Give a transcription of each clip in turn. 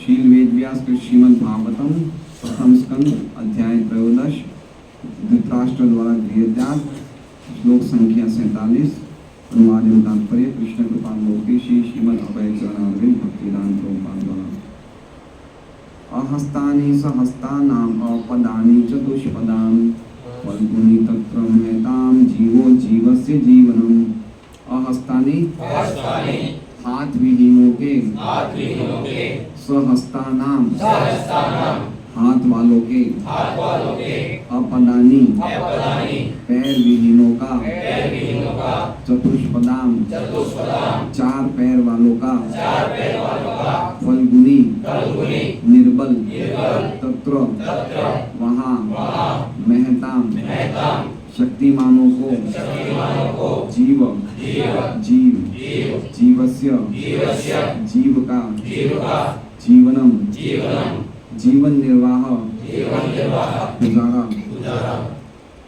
शील वेद व्यास के श्रीमद् भागवतम प्रथम स्कंद अध्याय 13 धृतराष्ट्र द्वारा गृहत्याग श्लोक संख्या 47 अनुवाद एवं तात्पर्य कृष्ण कृपा मूर्ति श्री श्रीमद् अभय चरणारविंद भक्तिदान प्रभुपाद द्वारा अहस्तानि सहस्तानाम अपदानि चतुष्पदाम फल्गुनी तत्र महताम जीवो जीवस्य जीवनम। अहस्तानि हाथ विहीनों के सहस्तानाम हाथ वालों के अपदानी पैर विहीनों का चतुष्पदाम चार पैर वालों का फल्गुनी निर्बल तत्र वहाँ महताम शक्तिमानों को जीव जीवस्य जीव का जीवनम जीवन निर्वाह गुजारा।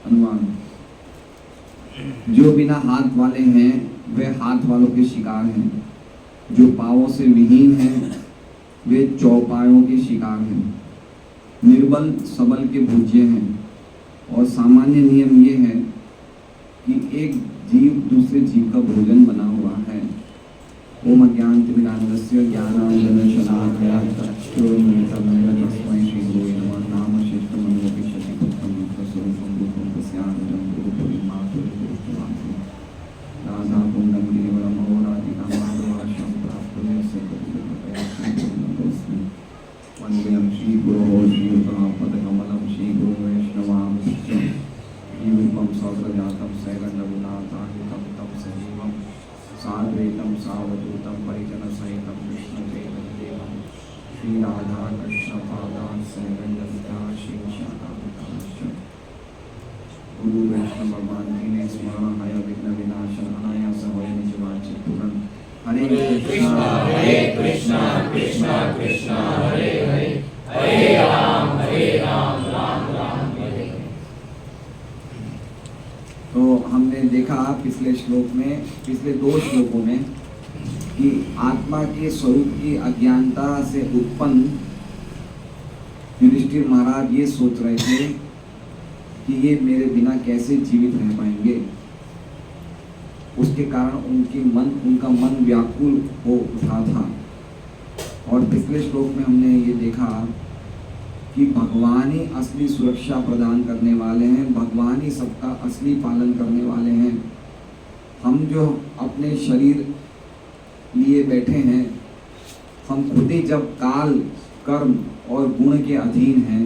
अनुमान जो बिना हाथ वाले हैं वे हाथ वालों के शिकार हैं, जो पांवों से विहीन हैं वे चौपायों के शिकार हैं, निर्बल सबल के भूज्य हैं। और सामान्य नियम ये है कि एक जीव दूसरे जीव का भोजन बना हुआ है। ओम अज्ञानतिमिरान्धस्य ज्ञानाञ्जनशलाकया चक्षुरुन्मिलितं तस्मै श्रीगुरवे नमः। नाम श्रेष्ठमन्योऽपि शशिपुत्रं स्वरूपं रूपं तस्यानन्दं गुरुपुरीमातुर्गुरुत्वात् राधाकुण्डं गिरिवरं अहोराधिकां माधवाश्रमं प्राप्तुमेस्य कृपया वन्दे श्रीगुरोः श्रीयुतापदकमलं श्रीगुरुवैष्णवांश्च श्रीरूपं सौग्रजातं सैगण्डगुणाताहितं तं सजीवं साद्वैतं सावधूतं परिजनसहितं कृष्णचैतन्यदेवं श्रीराधाकृष्णपादान् सैगण्डविद्या श्रीशाखान्तांश्च गुरु वैष्णव भगवान जी ने स्मरण हय विघ्न विनाशन अनायास होय निज वांछित पूर्ण। हरे कृष्णा कृष्णा कृष्णा हरे हरे हरे राम राम राम हरे हरे। तो हमने देखा पिछले दो श्लोकों में कि आत्मा के स्वरूप की अज्ञानता से उत्पन्न युधिष्ठिर महाराज ये सोच रहे थे कि ये मेरे बिना कैसे जीवित रह पाएंगे। उसके कारण उनका मन व्याकुल हो उठा था। और पिछले श्लोक में हमने ये देखा कि भगवान ही असली सुरक्षा प्रदान करने वाले हैं, भगवान ही सबका असली पालन करने वाले हैं। हम जो अपने शरीर लिए बैठे हैं, हम खुद ही जब काल कर्म और गुण के अधीन हैं,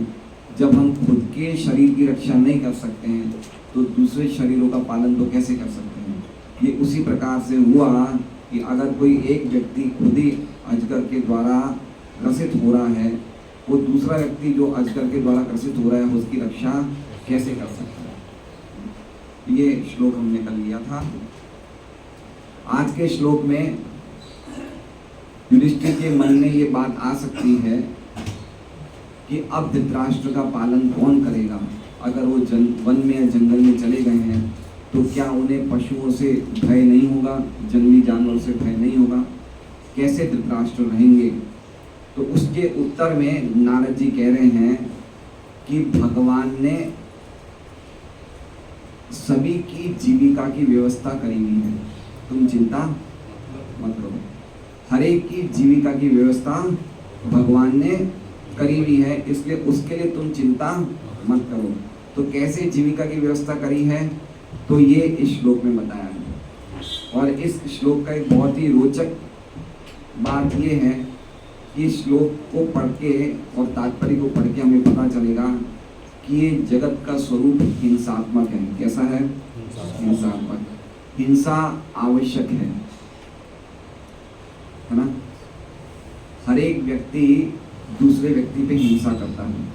जब हम खुद के शरीर की रक्षा नहीं कर सकते हैं तो दूसरे शरीरों का पालन तो कैसे कर सकते हैं। ये उसी प्रकार से हुआ कि अगर कोई एक व्यक्ति खुद ही अजगर के द्वारा ग्रसित हो रहा है, वो दूसरा व्यक्ति जो अजगर के द्वारा ग्रसित हो रहा है उसकी रक्षा कैसे कर सकता है। ये श्लोक हमने कल लिया था। आज के श्लोक में युधिष्ठिर के मन में ये बात आ सकती है कि अब धृतराष्ट्र का पालन कौन करेगा। अगर वो वन में या जंगल में चले गए हैं तो क्या उन्हें पशुओं से भय नहीं होगा, जंगली जानवरों से भय नहीं होगा, कैसे धृतराष्ट्र रहेंगे। तो उसके उत्तर में नारद जी कह रहे हैं कि भगवान ने सभी की जीविका की व्यवस्था करी हुई है, तुम चिंता मत करो। हर एक की जीविका की व्यवस्था भगवान ने करी हुई है, इसलिए उसके लिए तुम चिंता मत करो। तो कैसे जीविका की व्यवस्था करी है तो ये इस श्लोक में बताया है। और इस श्लोक का एक बहुत ही रोचक बात ये है कि इस श्लोक को पढ़ के और तात्पर्य को पढ़ के हमें पता चलेगा कि ये जगत का स्वरूप हिंसात्मक है। कैसा है? हिंसात्मक। हिंसा आवश्यक है ना। हर एक व्यक्ति दूसरे व्यक्ति पे हिंसा करता है,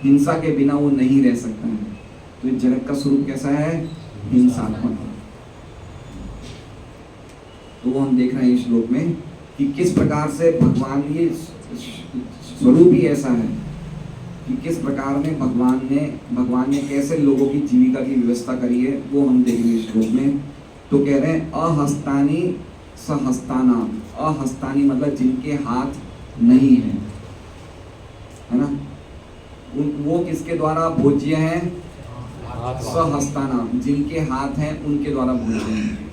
हिंसा के बिना वो नहीं रह सकता है। तो जगत का स्वरूप कैसा है? हिंसात्मक। तो वो हम देख रहे हैं इस श्लोक में कि किस प्रकार से भगवान, ये स्वरूप ही ऐसा है कि किस प्रकार में भगवान ने कैसे लोगों की जीविका की व्यवस्था करी है, वो हम देखेंगे इस श्लोक में। तो कह रहे हैं अहस्तानी सहस्तानाम। अहस्तानी मतलब जिनके हाथ नहीं है ना। वो किसके द्वारा भोज्य हैं? स्वहस्तानाम, जिनके हाथ हैं उनके द्वारा भोज्य हैं।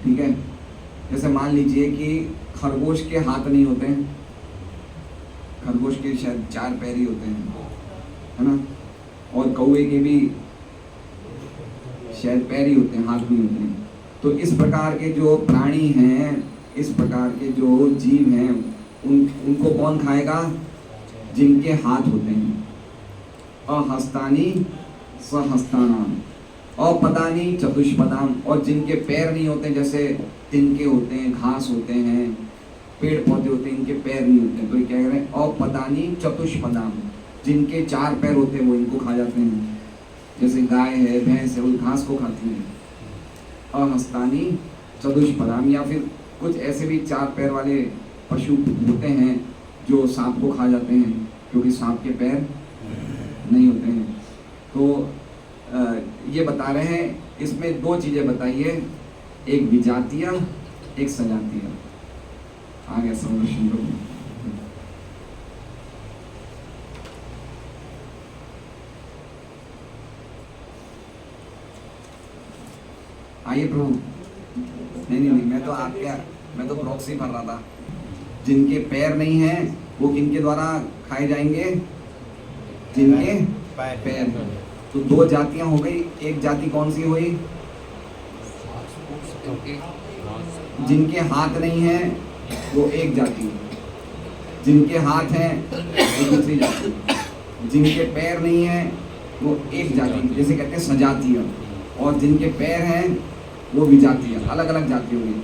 ठीक है, जैसे मान लीजिए कि खरगोश के हाथ नहीं होते हैं, खरगोश के शायद 4 पैर ही होते हैं, है ना, और कौवे के भी शायद पैर ही होते हैं, हाथ नहीं होते हैं। तो इस प्रकार के जो प्राणी हैं, इस प्रकार के जो जीव हैं, उनको कौन खाएगा? जिनके हाथ होते हैं। अहस्तानी सहस्तानाम, अपदानी चतुष्पदाम, और जिनके पैर नहीं होते, जैसे तिनके होते हैं, घास होते हैं, पेड़ पौधे होते हैं, इनके पैर नहीं होते हैं, तो ये क्या कह रहे हैं? अपदानी चतुष्पदाम, जिनके 4 पैर होते हैं वो इनको खा जाते हैं, जैसे गाय है, भैंस है, वो घास को खाती है। अहस्तानी चतुष्पदाम, या फिर कुछ ऐसे भी 4 पैर वाले पशु होते हैं जो सांप को खा जाते हैं, क्योंकि सांप के पैर नहीं होते हैं। तो ये बता रहे हैं, इसमें 2 चीज़ें बताई है, एक विजातीय, एक सजातीय। आ गया समझ लो। आइए प्रभु। नहीं, मैं तो प्रॉक्सी भर रहा था। जिनके पैर नहीं हैं वो किनके द्वारा खाए जाएंगे? जिनके पैर। तो 2 जातियां हो गई। एक जाति कौन सी हुई? जिनके हाथ नहीं है वो एक जाति, जिनके हाथ हैं वो दूसरी जाति, जिनके पैर नहीं है वो एक जाति, जैसे कहते हैं सजातीय, और जिनके पैर हैं वो विजातीय, अलग अलग जाति हुई।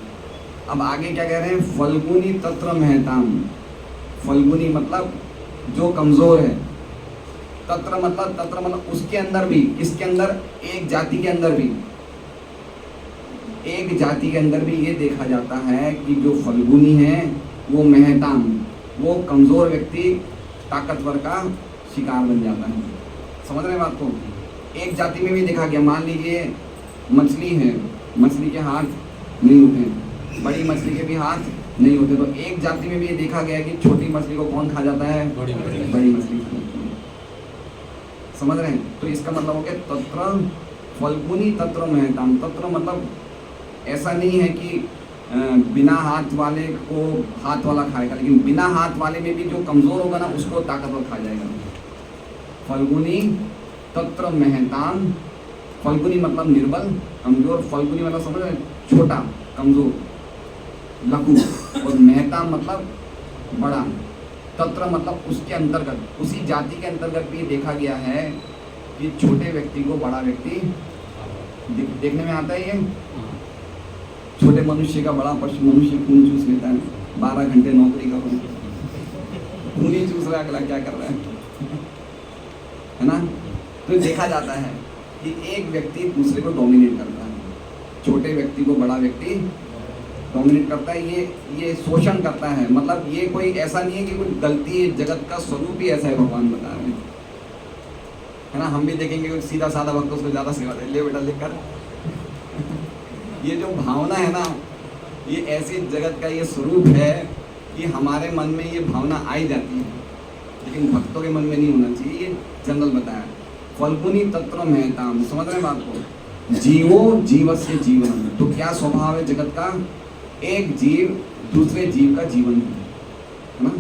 अब आगे क्या कह रहे हैं? फल्गुनी तत्र महताम। फल्गुनी मतलब जो कमजोर है, तत्र मतलब उसके अंदर भी, किसके अंदर? एक जाति के अंदर भी, एक जाति के अंदर भी ये देखा जाता है कि जो फल्गुनी है वो महताम, वो कमजोर व्यक्ति ताकतवर का शिकार बन जाता है। समझ रहे हैं बात को? एक जाति में भी देखा गया। मान लीजिए मछली है, मछली के हाथ नहीं होते, बड़ी मछली के भी हाथ नहीं होते, तो एक जाति में भी ये देखा गया कि छोटी मछली को कौन खा जाता है? बड़ी मछली खा जाती है। समझ रहे हैं? तो इसका मतलब हो गया तत्र फल्गुनी तत्र महताम। तत्र मतलब ऐसा नहीं है कि बिना हाथ वाले को हाथ वाला खाएगा, लेकिन बिना हाथ वाले में भी जो कमजोर होगा ना उसको ताकतवर खा जाएगा। फल्गुनी तत्र महताम। फल्गुनी मतलब निर्बल, कमजोर। फल्गुनी मतलब समझ रहे? छोटा, कमजोर, लघु। और महताम मतलब बड़ा। तत्र मतलब उसके अंतर्गत, उसी जाति के अंतर्गत भी देखा गया है कि छोटे व्यक्ति को बड़ा व्यक्ति देखने में आता है। ये छोटे मनुष्य का बड़ा पशु मनुष्य खून चूस लेता है, 12 घंटे नौकरी करो, खून ही चूस रहा है, अगला क्या कर रहा है ना। तो देखा जाता है कि एक व्यक्ति दूसरे को डोमिनेट करता है, छोटे व्यक्ति को बड़ा व्यक्ति डोमिनेट करता है, ये शोषण करता है। मतलब ये कोई ऐसा नहीं है कि कोई गलती, जगत का स्वरूप ही ऐसा है, भगवान बता रहे हैं, है ना। हम भी देखेंगे कोई सीधा साधा भक्त उसको ज़्यादा सेवा दे, ले बेटा लेकर। ये जो भावना है ना, ये ऐसी जगत का ये स्वरूप है कि हमारे मन में ये भावना आई जाती है, लेकिन भक्तों के मन में नहीं होना चाहिए। ये जनरल बताया। फल्गुनी तत्र महताम। समझ रहे हैं बात को? जीवो जीवस्य जीवन। तो क्या स्वभाव है जगत का? एक जीव दूसरे जीव का जीवन है ना।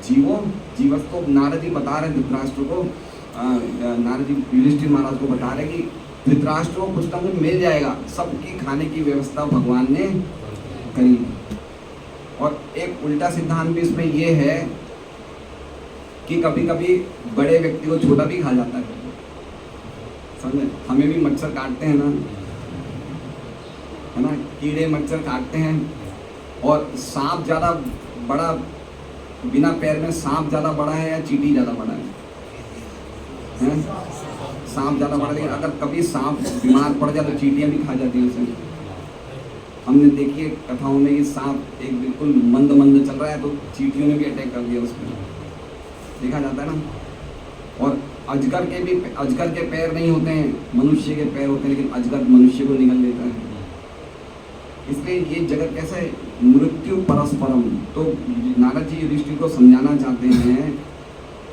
जीवो जीवस को नारद जी बता रहे धृतराष्ट्र को, नारद जी युधिष्ठिर महाराज को बता रहे कि धृतराष्ट्र को कुछ ना कुछ मिल जाएगा, सबकी खाने की व्यवस्था भगवान ने करी। और एक उल्टा सिद्धांत भी इसमें ये है कि कभी कभी बड़े व्यक्ति को छोटा भी खा जाता है। समझे? हमें भी मच्छर काटते हैं ना, है ना, कीड़े मच्छर काटते हैं। और सांप ज़्यादा बड़ा, बिना पैर में सांप ज़्यादा बड़ा है या चींटी ज़्यादा बड़ा है? सांप ज़्यादा बड़ा, लेकिन अगर कभी सांप बीमार पड़ जाए तो चींटियाँ भी खा जाती हैं उसे। हमने देखी है कथाओं में कि सांप एक बिल्कुल मंद मंद चल रहा है तो चींटियों ने भी अटैक कर दिया उस पर, देखा जाता है ना। और अजगर के पैर नहीं होते हैं, मनुष्य के पैर होते हैं, लेकिन अजगर मनुष्य को निगल लेता है। इसलिए ये जगत कैसा है, मृत्यु परस्परम। तो नारद जी युधिष्ठिर को समझाना चाहते हैं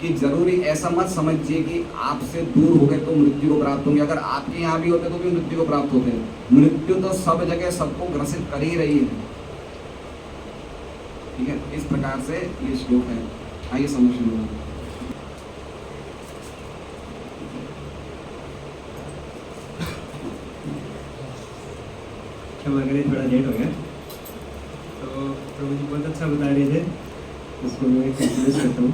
कि जरूरी ऐसा मत समझिए कि आपसे दूर हो गए तो मृत्यु को प्राप्त होंगे। अगर आपके यहाँ भी होते तो भी मृत्यु को प्राप्त होते हैं। मृत्यु तो सब जगह सबको ग्रसित कर ही रही है। ठीक है, इस प्रकार से ये श्लोक है। आइए समझ लो। क्षमा करें, थोड़ा लेट हो गया। तो प्रभु जी बहुत अच्छा बता रहे थे, उसको मैं कंटिन्यू करता हूँ।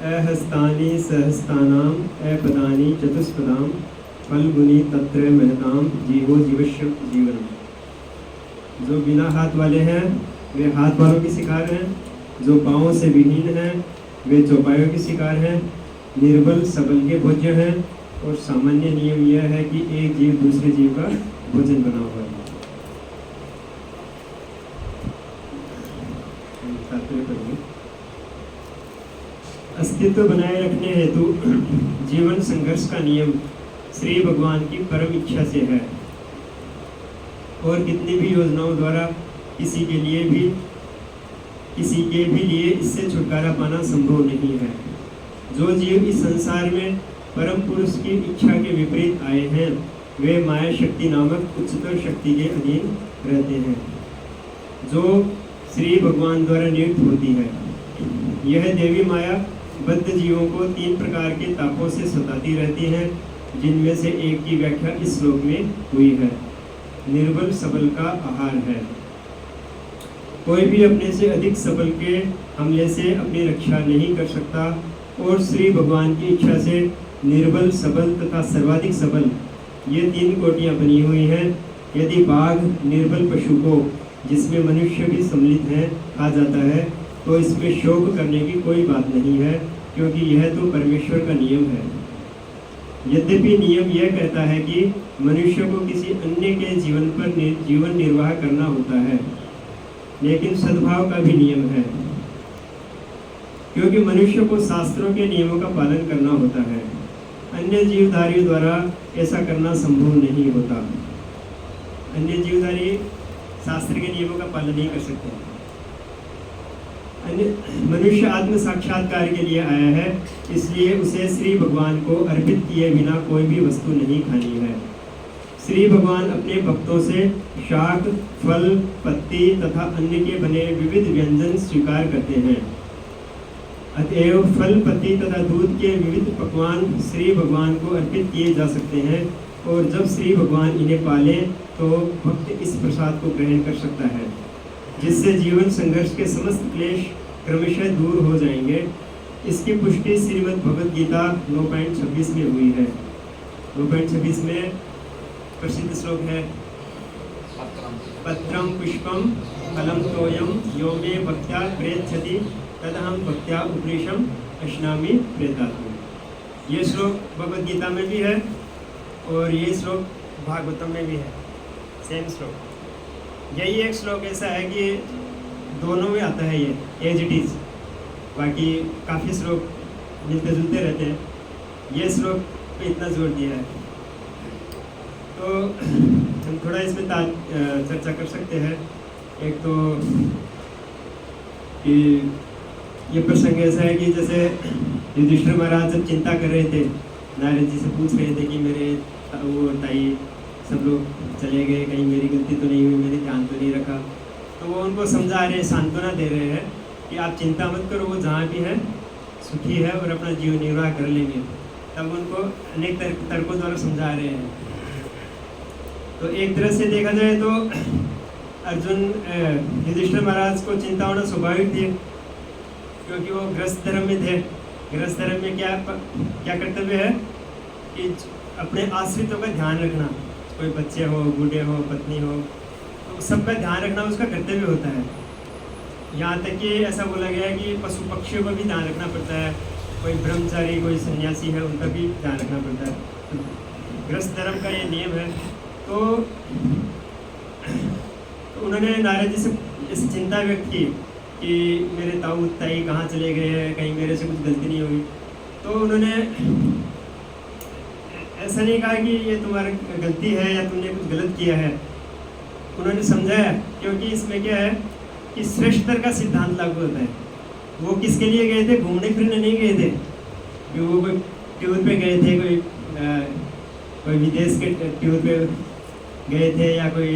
अहस्तानि सहस्तानाम अपदानि चतुष्पदाम फलगुनी तत्र महताम जीवो जीवस्य जीवनम। जो बिना हाथ वाले हैं वे हाथ वालों के शिकार हैं, जो पाँवों से विहीन हैं वे चौपायों के शिकार हैं, निर्बल सबल के भोज्य हैं, और सामान्य नियम यह है कि एक जीव दूसरे जीव का भोजन बना हुआ है। अस्तित्व बनाए रखने हेतु जीवन संघर्ष का नियम श्री भगवान की परम इच्छा से है, और कितनी भी योजनाओं द्वारा किसी के भी लिए इससे छुटकारा पाना संभव नहीं है। जो जीव इस संसार में परम पुरुष की इच्छा के विपरीत आए हैं वे माया शक्ति नामक उच्चतर शक्ति के अधीन रहते हैं, जो श्री भगवान द्वारा नियुक्त होती है। यह देवी माया बद्ध जीवों को 3 प्रकार के तापों से सताती रहती है, जिनमें से एक की व्याख्या इस श्लोक में हुई है। निर्बल सबल का आहार है। कोई भी अपने से अधिक सबल के हमले से अपनी रक्षा नहीं कर सकता, और श्री भगवान की इच्छा से निर्बल सबल तथा सर्वाधिक सबल ये 3 कोटियां बनी हुई हैं। यदि बाघ निर्बल पशु को, जिसमें मनुष्य भी सम्मिलित है, खा जाता है तो इसमें शोक करने की कोई बात नहीं है, क्योंकि यह तो परमेश्वर का नियम है। यद्यपि नियम यह कहता है कि मनुष्य को किसी अन्य के जीवन पर जीवन निर्वाह करना होता है, लेकिन सद्भाव का भी नियम है, क्योंकि मनुष्य को शास्त्रों के नियमों का पालन करना होता है। अन्य जीवधारियों द्वारा ऐसा करना संभव नहीं होता। अन्य जीवधारी शास्त्र के नियमों का पालन नहीं कर सकते। मनुष्य आत्म साक्षात्कार के लिए आया है, इसलिए उसे श्री भगवान को अर्पित किए बिना कोई भी वस्तु नहीं खानी है। श्री भगवान अपने भक्तों से शाक, फल, पत्ती तथा अन्न के बने विविध व्यंजन स्वीकार करते हैं। अतएव फल, पत्ती तथा दूध के विविध पकवान श्री भगवान को अर्पित किए जा सकते हैं, और जब श्री भगवान इन्हें पालें तो भक्त इस प्रसाद को ग्रहण कर सकता है, जिससे जीवन संघर्ष के समस्त क्लेश क्रमशः दूर हो जाएंगे। इसकी पुष्टि श्रीमद् भगवद गीता 9.26 में हुई है। 9.26 में प्रसिद्ध श्लोक है, पत्रम पुष्पम फलम तोयम यो मे भक्त्या प्रेच्छति तदहम भक्त्या उपनिषम अश्नामि प्रेतात्म। ये श्लोक भगवद गीता में भी है और ये श्लोक भागवतम में भी है, सेम श्लोक। यही एक श्लोक ऐसा है कि दोनों में आता है, ये एज इट इज़। बाकी काफ़ी श्लोक मिलते जुलते रहते हैं, ये श्लोक पे इतना जोर दिया है। तो हम थोड़ा इसमें चर्चा कर सकते हैं। एक तो कि ये प्रसंग ऐसा है कि जैसे युधिष्ठिर महाराज जब चिंता कर रहे थे, नारद जी से पूछ रहे थे कि मेरे वो ताई सब लोग चले गए, कहीं मेरी गलती तो नहीं हुई, मैंने ध्यान तो नहीं रखा। तो वो उनको समझा रहे, सांत्वना दे रहे हैं कि आप चिंता मत करो, वो जहाँ भी है सुखी है और अपना जीवन निर्वाह कर लेंगे। तब उनको अनेक तर्कों द्वारा समझा रहे हैं। तो एक तरह से देखा जाए तो अर्जुन युधिष्ठिर महाराज को चिंता होना स्वाभाविक थी, क्योंकि वो गृहस्थ धर्म में थे। गृहस्थ धर्म में क्या कर्तव्य है कि अपने आश्रितों का ध्यान रखना, कोई बच्चे हो, बूढ़े हो, पत्नी हो, तो सबका ध्यान रखना उसका कर्तव्य होता है। यहाँ तक कि ऐसा बोला गया है कि पशु पक्षियों का भी ध्यान रखना पड़ता है। कोई ब्रह्मचारी, कोई सन्यासी है, उनका भी ध्यान रखना पड़ता है। गृहस्थ धर्म का ये नियम है। तो उन्होंने नारद जी से इस चिंता व्यक्त की कि मेरे ताऊ ताई कहाँ चले गए हैं, कहीं मेरे से कुछ गलती नहीं हुई। तो उन्होंने ऐसा नहीं कहा कि ये तुम्हारी गलती है या तुमने कुछ गलत किया है, उन्होंने समझाया, क्योंकि इसमें क्या है कि श्रेष्ठतर का सिद्धांत लागू होता है। वो किसके लिए गए थे? घूमने फिरने नहीं गए थे कि वो कोई टूर पे गए थे, कोई विदेश के टूर पे गए थे या कोई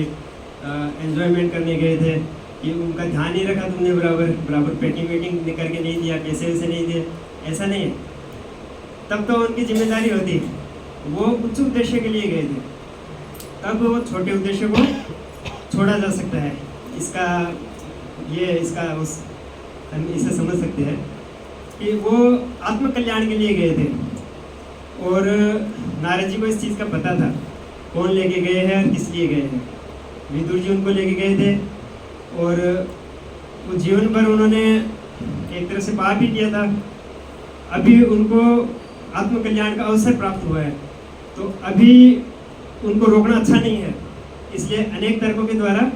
एंजॉयमेंट करने गए थे कि उनका ध्यान नहीं रखा तुमने बराबर पैकिंग वेटिंग करके नहीं दिया, पैसे वैसे नहीं दिए, ऐसा नहीं है। तब तो उनकी जिम्मेदारी होती, वो उच्च उद्देश्य के लिए गए थे, तब वो छोटे उद्देश्य को छोड़ा जा सकता है। हम इसे समझ सकते हैं कि वो आत्म कल्याण के लिए गए थे और नारद जी को इस चीज़ का पता था कौन लेके गए हैं और किस लिए गए हैं। विदुर जी उनको लेके गए थे और वो जीवन भर उन्होंने एक तरह से पाप ही किया था। अभी उनको आत्म कल्याण का अवसर प्राप्त हुआ है, तो अभी उनको रोकना अच्छा नहीं है। इसलिए अनेक तर्कों के द्वारा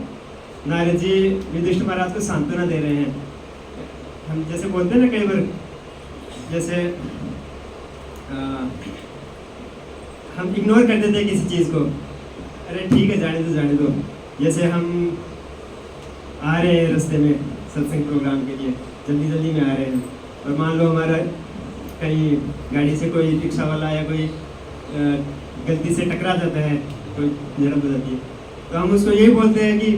नारद जी युधिष्ठिर महाराज को सांत्वना दे रहे हैं। हम जैसे बोलते हैं ना कई बार, जैसे हम इग्नोर कर देते हैं किसी चीज़ को, अरे ठीक है जाने दो। जैसे हम आ रहे हैं रास्ते में सत्संग प्रोग्राम के लिए, जल्दी में आ रहे हैं और मान लो हमारा कहीं गाड़ी से कोई रिक्शा वाला या कोई गलती से टकरा जाता है, कोई झड़प हो जाती है, तो हम उसको यही बोलते हैं कि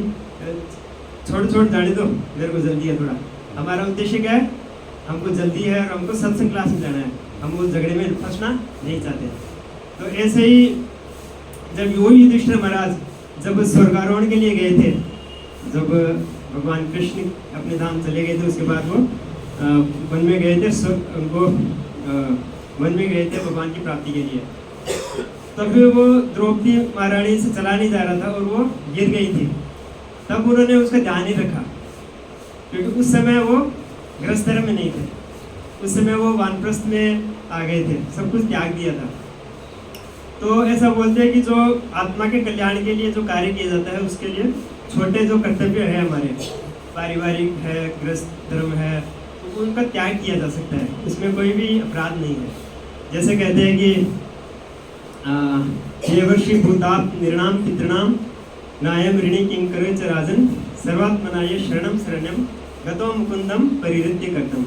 छोड़ जाने दो, मेरे को जल्दी है थोड़ा। हमारा उद्देश्य क्या है? हमको जल्दी है और हमको सत्संग क्लास में जाना है, हम उस झगड़े में फंसना नहीं चाहते। तो ऐसे ही जब युधिष्ठिर महाराज जब स्वर्गारोहण के लिए गए थे, जब भगवान कृष्ण अपने धाम चले गए थे, उसके बाद वो वन में गए थे, उनको वन में गए थे भगवान की प्राप्ति के लिए। तब वो द्रौपदी महारानी से चला नहीं जा रहा था और वो गिर गई थी। तब उन्होंने उसका ध्यान नहीं रखा, क्योंकि उस समय वो गृहस्थ धर्म में नहीं थे, उस समय वो वानप्रस्थ में आ गए थे, सब कुछ त्याग दिया था। तो ऐसा बोलते हैं कि जो आत्मा के कल्याण के लिए जो कार्य किया जाता है, उसके लिए छोटे जो कर्तव्य है हमारे, पारिवारिक है, गृहस्थ धर्म है, तो उनका त्याग किया जा सकता है, उसमें कोई भी अपराध नहीं है। जैसे कहते हैं कि देवर्षि भूताप निर्णाम पितृणाम नायम ऋणि किंकर च राजन सर्वात्मनाय शरणम शरण्यम गतो मुकुंदम परिहृत्य कर्तम,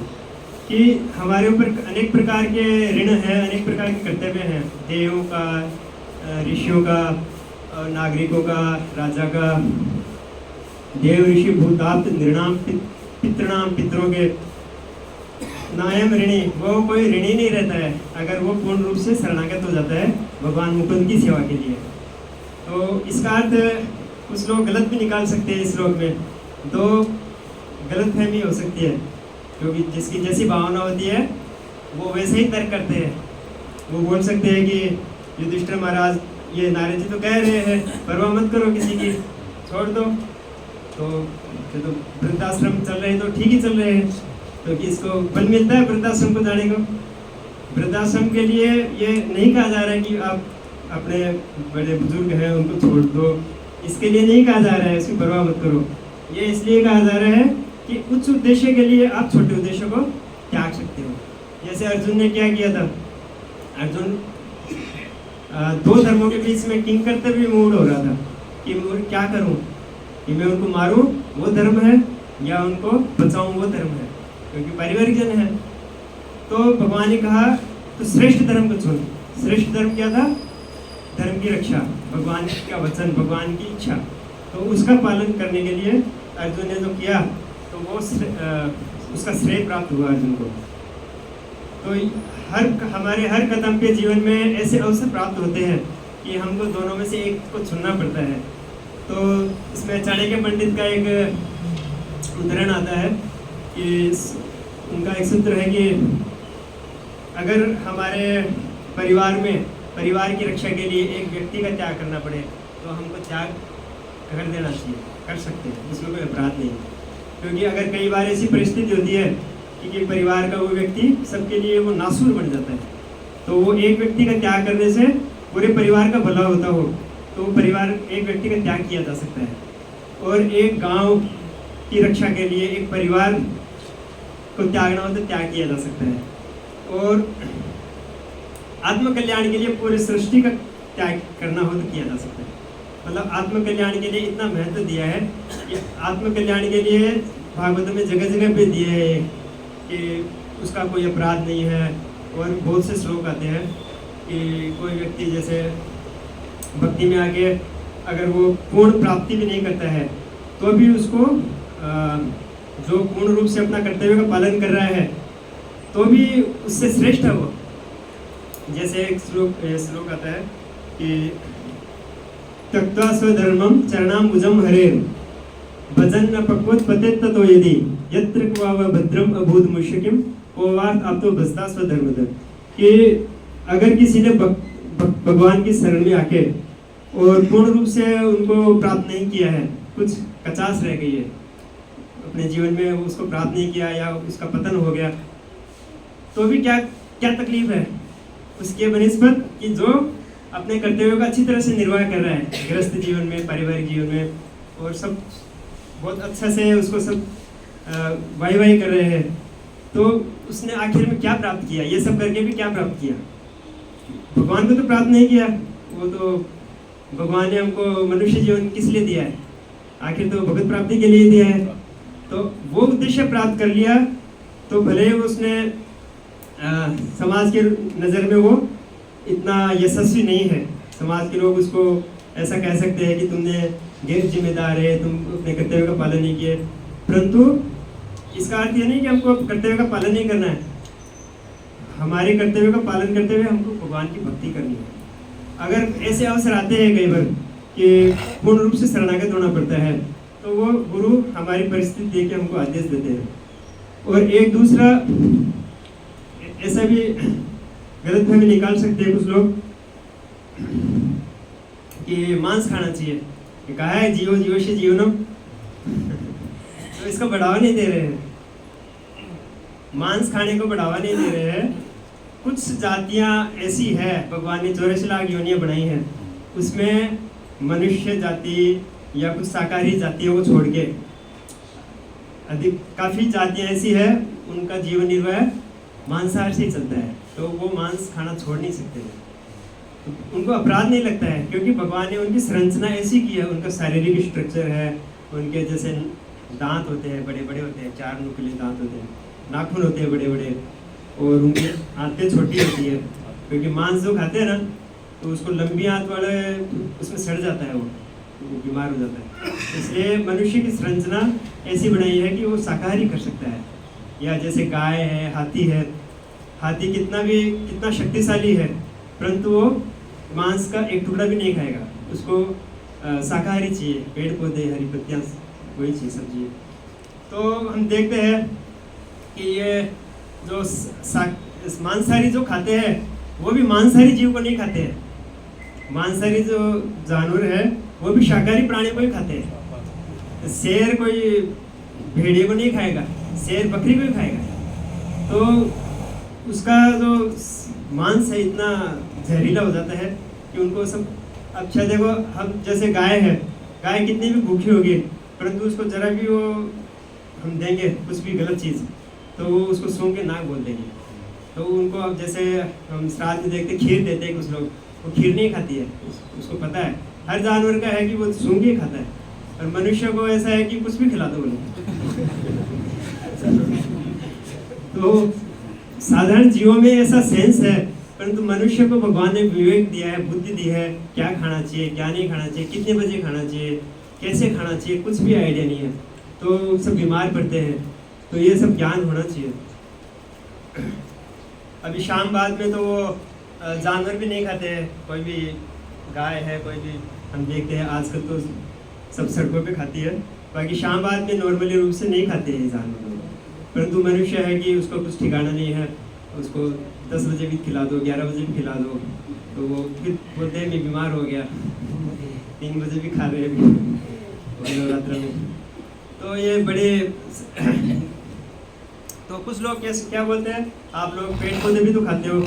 कि हमारे ऊपर अनेक प्रकार के ऋण है, अनेक प्रकार के कर्तव्य हैं, देवों का, ऋषियों का, नागरिकों का, राजा का। देव ऋषि भूताप्त निर्णाम पितृणाम, पितरों के, नायम ऋणी, वो कोई ऋणी नहीं रहता है अगर वो पूर्ण रूप से शरणागत हो जाता है भगवान मुकुंद की सेवा के लिए। तो इसका अर्थ कुछ लोग गलत भी निकाल सकते हैं इस श्लोक में, दो गलत फहमी हो सकती है, क्योंकि जिसकी जैसी भावना होती है वो वैसे ही तर्क करते हैं। वो बोल सकते हैं कि युधिष्ठिर महाराज, ये नारद जी तो कह रहे हैं परवाह मत करो किसी की, छोड़ दो, तो वृद्धाश्रम चल रहे हैं तो ठीक ही चल रहे हैं, तो किसको बल मिलता है वृद्धाश्रम को जाने को? वृद्धाश्रम के लिए ये नहीं कहा जा रहा है कि आप अपने बड़े बुजुर्ग हैं उनको छोड़ दो, इसके लिए नहीं कहा जा रहा है, इसकी परवाह मत करो। ये इसलिए कहा जा रहा है कि उच्च उद्देश्य के लिए आप छोटे उद्देश्य को त्याग सकते हो। जैसे अर्जुन ने क्या किया था, अर्जुन दो धर्मों के बीच में किंग करते भी मूड हो रहा था कि मैं क्या करूं, कि मैं उनको मारूं वो धर्म है या उनको बचाऊं वो धर्म है, क्योंकि पारिवारिक जन है। तो भगवान ने कहा तो श्रेष्ठ धर्म को चुन। श्रेष्ठ धर्म क्या था? धर्म की रक्षा, भगवान का वचन, भगवान की इच्छा, तो उसका पालन करने के लिए अर्जुन ने जो किया तो वो उसका श्रेय प्राप्त हुआ अर्जुन को। तो हमारे हर कदम पे जीवन में ऐसे अवसर प्राप्त होते हैं कि हमको दोनों में से एक को चुनना पड़ता है। तो इसमें चाणक्य पंडित का एक उदाहरण आता है कि उनका एक सूत्र है कि अगर हमारे परिवार की रक्षा के लिए एक व्यक्ति का त्याग करना पड़े तो हमको त्याग कर देना चाहिए, कर सकते हैं, इसमें कोई अपराध नहीं है। क्योंकि अगर कई बार ऐसी परिस्थिति होती है कि परिवार का वो व्यक्ति सबके लिए वो नासूर बन जाता है, तो वो एक व्यक्ति का त्याग करने से पूरे परिवार का भला होता हो तो वो परिवार एक व्यक्ति का त्याग किया जा सकता है। और एक गांव की रक्षा के लिए एक परिवार को त्यागना हो तो त्याग किया जा सकता है। और आत्म कल्याण के लिए पूरे सृष्टि का त्याग करना हो तो किया जा सकता है। मतलब आत्म कल्याण के लिए इतना महत्व दिया है कि आत्म कल्याण के लिए भागवत में जगह जगह पे दिए हैं कि उसका कोई अपराध नहीं है। और बहुत से श्लोक आते हैं कि कोई व्यक्ति जैसे भक्ति में आके अगर वो पूर्ण प्राप्ति भी नहीं करता है तो भी उसको जो पूर्ण रूप से अपना कर्तव्य का पालन कर रहा है तो भी उससे श्रेष्ठ है वो। जैसे एक श्लोक आता है कि त्यक्त्वा स्वधर्मं चरणाम्बुजं हरेर् भजन न पक्वोत्पते ततो यदि यत्र क्वाव भद्रम अभूत मुष्यकिम कोवार्थ आप तो बसता स्वधर्मधर। कि अगर किसी ने भगवान की शरण में आके और पूर्ण रूप से उनको प्राप्त नहीं किया है, कुछ कचास रह गई है अपने जीवन में, उसको प्राप्त नहीं किया या उसका पतन हो गया, तो भी क्या क्या तकलीफ है उसके बनिस्बत कि जो अपने कर्तव्यों का अच्छी तरह से निर्वाह कर रहा है गृहस्थ जीवन में, पारिवारिक जीवन में, और सब बहुत अच्छा से उसको सब वाही कर रहे हैं, तो उसने आखिर में क्या प्राप्त किया? ये सब करके भी क्या प्राप्त किया? भगवान को तो प्राप्त नहीं किया। वो तो भगवान ने हमको मनुष्य जीवन किस लिए दिया है? आखिर तो भगवत प्राप्ति के लिए दिया है। तो वो उद्देश्य प्राप्त कर लिया तो भले ही उसने समाज के नज़र में वो इतना यशस्वी नहीं है। समाज के लोग उसको ऐसा कह सकते हैं कि तुमने गैर जिम्मेदार है, तुम अपने कर्तव्य का पालन नहीं किए। परंतु इसका अर्थ ये नहीं कि हमको कर्तव्य का पालन नहीं करना है। हमारे कर्तव्य का पालन करते हुए हमको भगवान की भक्ति करनी है। अगर ऐसे अवसर आते हैं कई बार कि पूर्ण रूप से शरणागत होना पड़ता है, तो वो गुरु हमारी परिस्थिति देख के हमको आदेश देते हैं। और एक दूसरा ऐसा भी गलतफहमी निकाल सकते हैं कुछ लोग कि मांस खाना चाहिए, कहा है जीवो जीवोशि जीवनम, तो इसका बढ़ावा नहीं दे रहे हैं, मांस खाने को बढ़ावा नहीं दे रहे हैं। कुछ जातियां ऐसी है, भगवान ने 84 लाख योनियां बनाई हैं, उसमें मनुष्य जाति या कुछ शाकाहारी जातियों को छोड़ के अधिक काफ़ी जातियां ऐसी है उनका जीवन निर्वाह मांसाहार से ही चलता है, तो वो मांस खाना छोड़ नहीं सकते हैं। तो उनको अपराध नहीं लगता है क्योंकि भगवान ने उनकी संरचना ऐसी की है, उनका शारीरिक स्ट्रक्चर है, उनके जैसे दांत होते हैं, बड़े बड़े होते हैं, 4 नुकीले दांत होते हैं, नाखून होते हैं बड़े बड़े, और उनकी आंतें छोटी होती है क्योंकि मांस जो खाते हैं ना तो उसको लंबी आंत वाले उसमें सड़ जाता है, वो बीमार हो जाता है। इसलिए मनुष्य की संरचना ऐसी बनाई है कि वो शाकाहारी कर सकता है। या जैसे गाय है, हाथी है, हाथी कितना शक्तिशाली है परंतु वो मांस का एक टुकड़ा भी नहीं खाएगा, उसको शाकाहारी चाहिए, पेड़ पौधे, हरी पत्तियाँ, वही चाहिए, सब्जी। तो हम देखते हैं कि ये जो मांसाहारी जो खाते हैं वो भी मांसाहारी जीव को नहीं खाते हैं। मांसाहारी जो जानवर है वो भी शाकाहारी प्राणी को ही खाते हैं। शेर कोई भेड़िए को नहीं खाएगा, शेर बकरी को ही खाएगा। तो उसका जो मांस है इतना जहरीला हो जाता है कि उनको सब, अच्छा देखो हम जैसे गाय है, गाय कितनी भी भूखी होगी परंतु उसको जरा भी वो हम देंगे कुछ भी गलत चीज़ तो वो उसको सूंघ के नाक बोल देंगे। तो उनको अब जैसे हम श्राद्ध में देखते खीर देते हैं कुछ लोग, वो खीर नहीं खाती है, उसको पता है हर जानवर का है कि वो सूंघ के खाता है, और मनुष्य को ऐसा है कि कुछ भी खिला दो बोले। तो साधारण जीवों में ऐसा सेंस है, परंतु मनुष्य को भगवान ने विवेक दिया है, बुद्धि दी है, क्या खाना चाहिए क्या नहीं खाना चाहिए, कितने बजे खाना चाहिए, कैसे खाना चाहिए, कुछ भी आइडिया नहीं है, तो सब बीमार पड़ते हैं। तो ये सब ज्ञान होना चाहिए। अभी शाम बाद में तो वो जानवर भी नहीं खाते हैं, कोई भी गाय है, कोई भी हम देखते हैं आजकल तो सब सड़कों पे खाती है, बाकी शाम बाद में नॉर्मली रूप से नहीं खाते हैं जानवर। परंतु मनुष्य है कि उसको कुछ ठिकाना नहीं है, उसको 10 बजे भी खिला दो, 11 बजे भी खिला दो, तो वो फिर बोलते हैं मैं बीमार हो गया, 3 बजे भी खा रहे हैं नवरात्र में। तो ये बड़े तो कुछ लोग क्या बोलते हैं, आप लोग पेड़ पौधे भी तो खाते हो,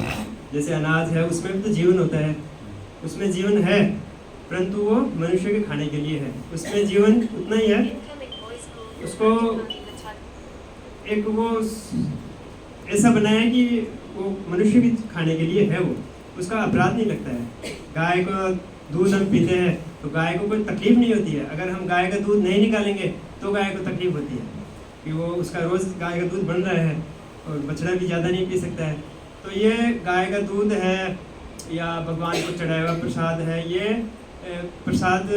जैसे अनाज है उसमें भी तो जीवन होता है, उसमें जीवन है परंतु वो मनुष्य के खाने के लिए है, उसमें जीवन उतना ही है, उसको एक वो ऐसा बनाया है कि वो मनुष्य के खाने के लिए है, वो उसका अपराध नहीं लगता है। गाय को दूध हम पीते हैं तो गाय को कोई तकलीफ नहीं होती है। अगर हम गाय का दूध नहीं निकालेंगे तो गाय को तकलीफ होती है कि वो उसका रोज़ गाय का दूध बन रहा है और बछड़ा भी ज़्यादा नहीं पी सकता है। तो ये गाय का दूध है या भगवान को चढ़ाया हुआ प्रसाद है, ये प्रसाद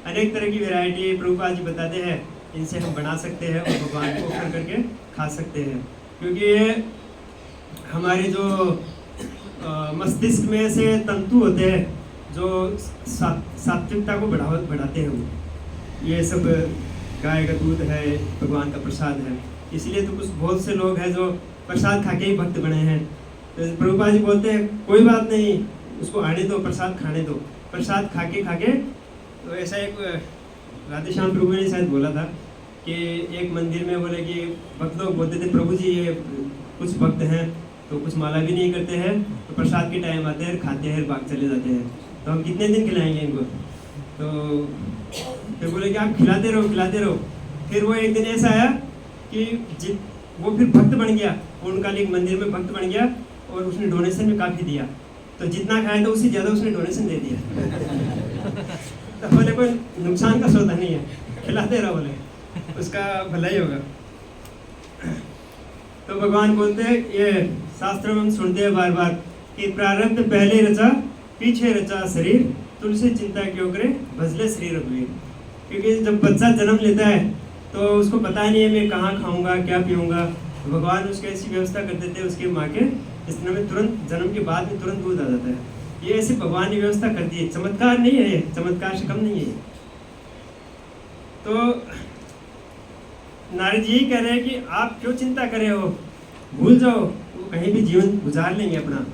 अनेक तरह की वैरायटी प्रभुपाद जी बताते हैं, इनसे हम बना सकते हैं और भगवान को ऑफर करके खा सकते हैं। क्योंकि ये हमारे जो मस्तिष्क में से तंतु होते हैं जो सात्विकता को बढ़ाते हैं, वो ये सब गाय का दूध है, भगवान का प्रसाद है। इसलिए तो कुछ बहुत से लोग हैं जो प्रसाद खा के ही भक्त बने हैं। तो प्रभुपाद जी बोलते हैं कोई बात नहीं, उसको आने दो, प्रसाद खाने दो। प्रसाद खा के तो ऐसा एक राधेश्याम प्रभु ने शायद बोला था कि एक मंदिर में बोले कि भक्त लोग बोलते थे प्रभु जी ये कुछ भक्त हैं तो कुछ माला भी नहीं करते हैं, तो प्रसाद के टाइम आते हैं, खाते हैं, भाग चले जाते हैं, तो हम कितने दिन खिलाएंगे इनको। तो फिर बोले कि आप खिलाते रहो। फिर वो एक दिन ऐसा आया कि वो फिर भक्त बन गया, पूर्णकालिक मंदिर में भक्त बन गया और उसने डोनेशन भी काफ़ी दिया। तो जितना खाया था उससे ज़्यादा उसने डोनेशन दे दिया। तो बोले कोई नुकसान का सौदा नहीं है, खिलाते रहो, बोले उसका भला ही होगा। तो भगवान बोलते हैं, ये शास्त्र में हम सुनते हैं बार बार कि प्रारब्ध पहले रचा पीछे रचा शरीर, तुलसी चिंता क्यों करे भजले श्री रघुवीर। क्योंकि जब बच्चा जन्म लेता है तो उसको पता नहीं है मैं कहाँ खाऊंगा क्या पीऊँगा, तो भगवान उसकी ऐसी व्यवस्था कर देते हैं उसके माँ के स्तन में तुरंत जन्म के बाद में तुरंत दूध आ जाता है। ये ऐसे भगवान ने व्यवस्था कर दी है, चमत्कार नहीं है, ये चमत्कार से कम नहीं है। तो नारद जी कह रहे हैं कि आप क्यों चिंता कर रहे हो, भूल जाओ, वो कहीं भी जीवन गुजार लेंगे अपना।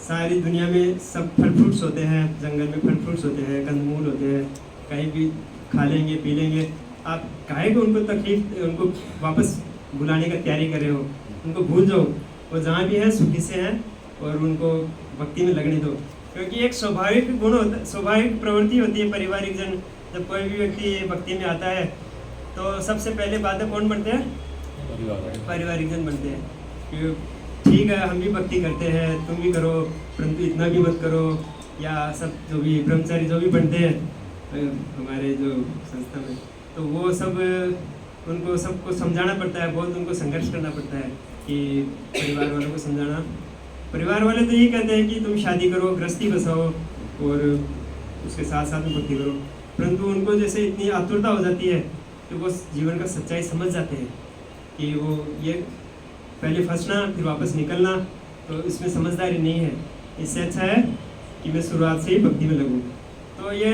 सारी दुनिया में सब फल फ्रूट्स होते हैं, जंगल में फल फ्रूट्स होते हैं, कंदमूल होते हैं, कहीं भी खा लेंगे पी लेंगे। आप काहे को उनको तकलीफ, उनको वापस बुलाने का तैयारी कर रहे हो, उनको भूल जाओ, वो जहाँ भी है सुखी से हैं और उनको भक्ति में लगने दो। क्योंकि एक स्वाभाविक गुण होता, स्वाभाविक प्रवृत्ति होती है पारिवारिक जन, जब कोई भी व्यक्ति भक्ति में आता है तो सबसे पहले बातें कौन बनते हैं, पारिवारिक जन बनते हैं कि ठीक है हम भी भक्ति करते हैं, तुम भी करो, परंतु इतना भी मत करो, या सब जो भी ब्रह्मचारी जो भी बनते हैं हमारे जो संस्था में, तो वो सब उनको सबको समझाना पड़ता है, बहुत उनको संघर्ष करना पड़ता है कि परिवार वालों को समझाना। परिवार वाले तो यही कहते हैं कि तुम शादी करो, गृहस्थी बसाओ और उसके साथ साथ में भक्ति करो, परंतु उनको जैसे इतनी आतुरता हो जाती है कि वो जीवन का सच्चाई समझ जाते हैं कि वो ये पहले फंसना फिर वापस निकलना, तो इसमें समझदारी नहीं है। इससे अच्छा है कि मैं शुरुआत से ही भक्ति में लगूँ। तो ये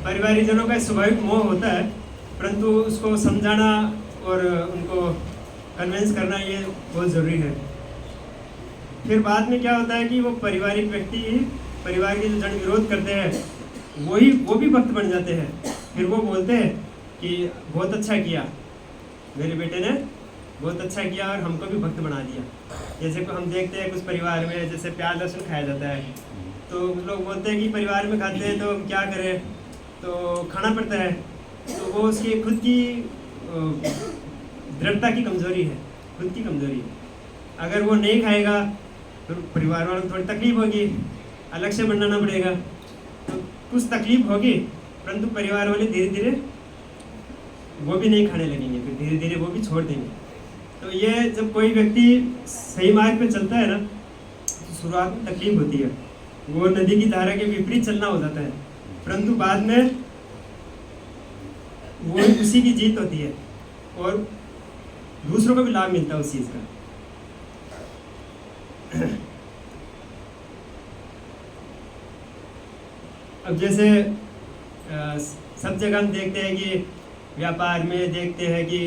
पारिवारिक जनों का स्वाभाविक मोह होता है, परंतु उसको समझाना और उनको कन्विंस करना ये बहुत ज़रूरी है। फिर बाद में क्या होता है कि वो पारिवारिक व्यक्ति, परिवार के जो जन विरोध करते हैं वो भी भक्त बन जाते हैं। फिर वो बोलते हैं कि बहुत अच्छा किया, मेरे बेटे ने बहुत अच्छा किया और हमको भी भक्त बना दिया। जैसे हम देखते हैं कुछ परिवार में जैसे प्याज लहसुन खाया जाता है, तो लोग बोलते हैं कि परिवार में खाते हैं तो हम क्या करें, तो खाना पड़ता है। तो वो उसकी खुद की दृढ़ता की कमज़ोरी है, खुद की कमज़ोरी है। अगर वो नहीं खाएगा तो परिवार वालों को थोड़ी तकलीफ होगी, अलग से बनाना पड़ेगा, तो कुछ तकलीफ होगी, परंतु परिवार वाले धीरे धीरे वो भी नहीं खाने लगेंगे, फिर धीरे धीरे वो भी छोड़ देंगे। तो ये जब कोई व्यक्ति सही मार्ग पे चलता है ना, तो शुरुआत में तकलीफ होती है, वो नदी की धारा के विपरीत चलना हो जाता है, परंतु बाद में वो उसी की जीत होती है और दूसरों को भी लाभ मिलता है उस चीज़ का। अब जैसे सब जगह हम देखते हैं कि व्यापार में देखते हैं कि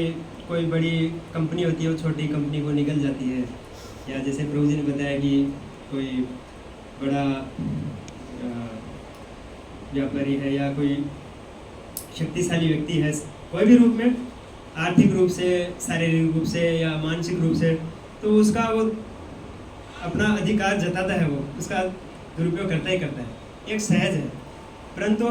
कोई बड़ी कंपनी होती है वो छोटी कंपनी को निकल जाती है, या जैसे प्रभु जी ने बताया कि कोई बड़ा व्यापारी है या कोई शक्तिशाली व्यक्ति है, कोई भी रूप में, आर्थिक रूप से, शारीरिक रूप से या मानसिक रूप से, तो उसका वो अपना अधिकार जताता है, वो उसका दुरुपयोग करता ही करता है, एक सहज है। परंतु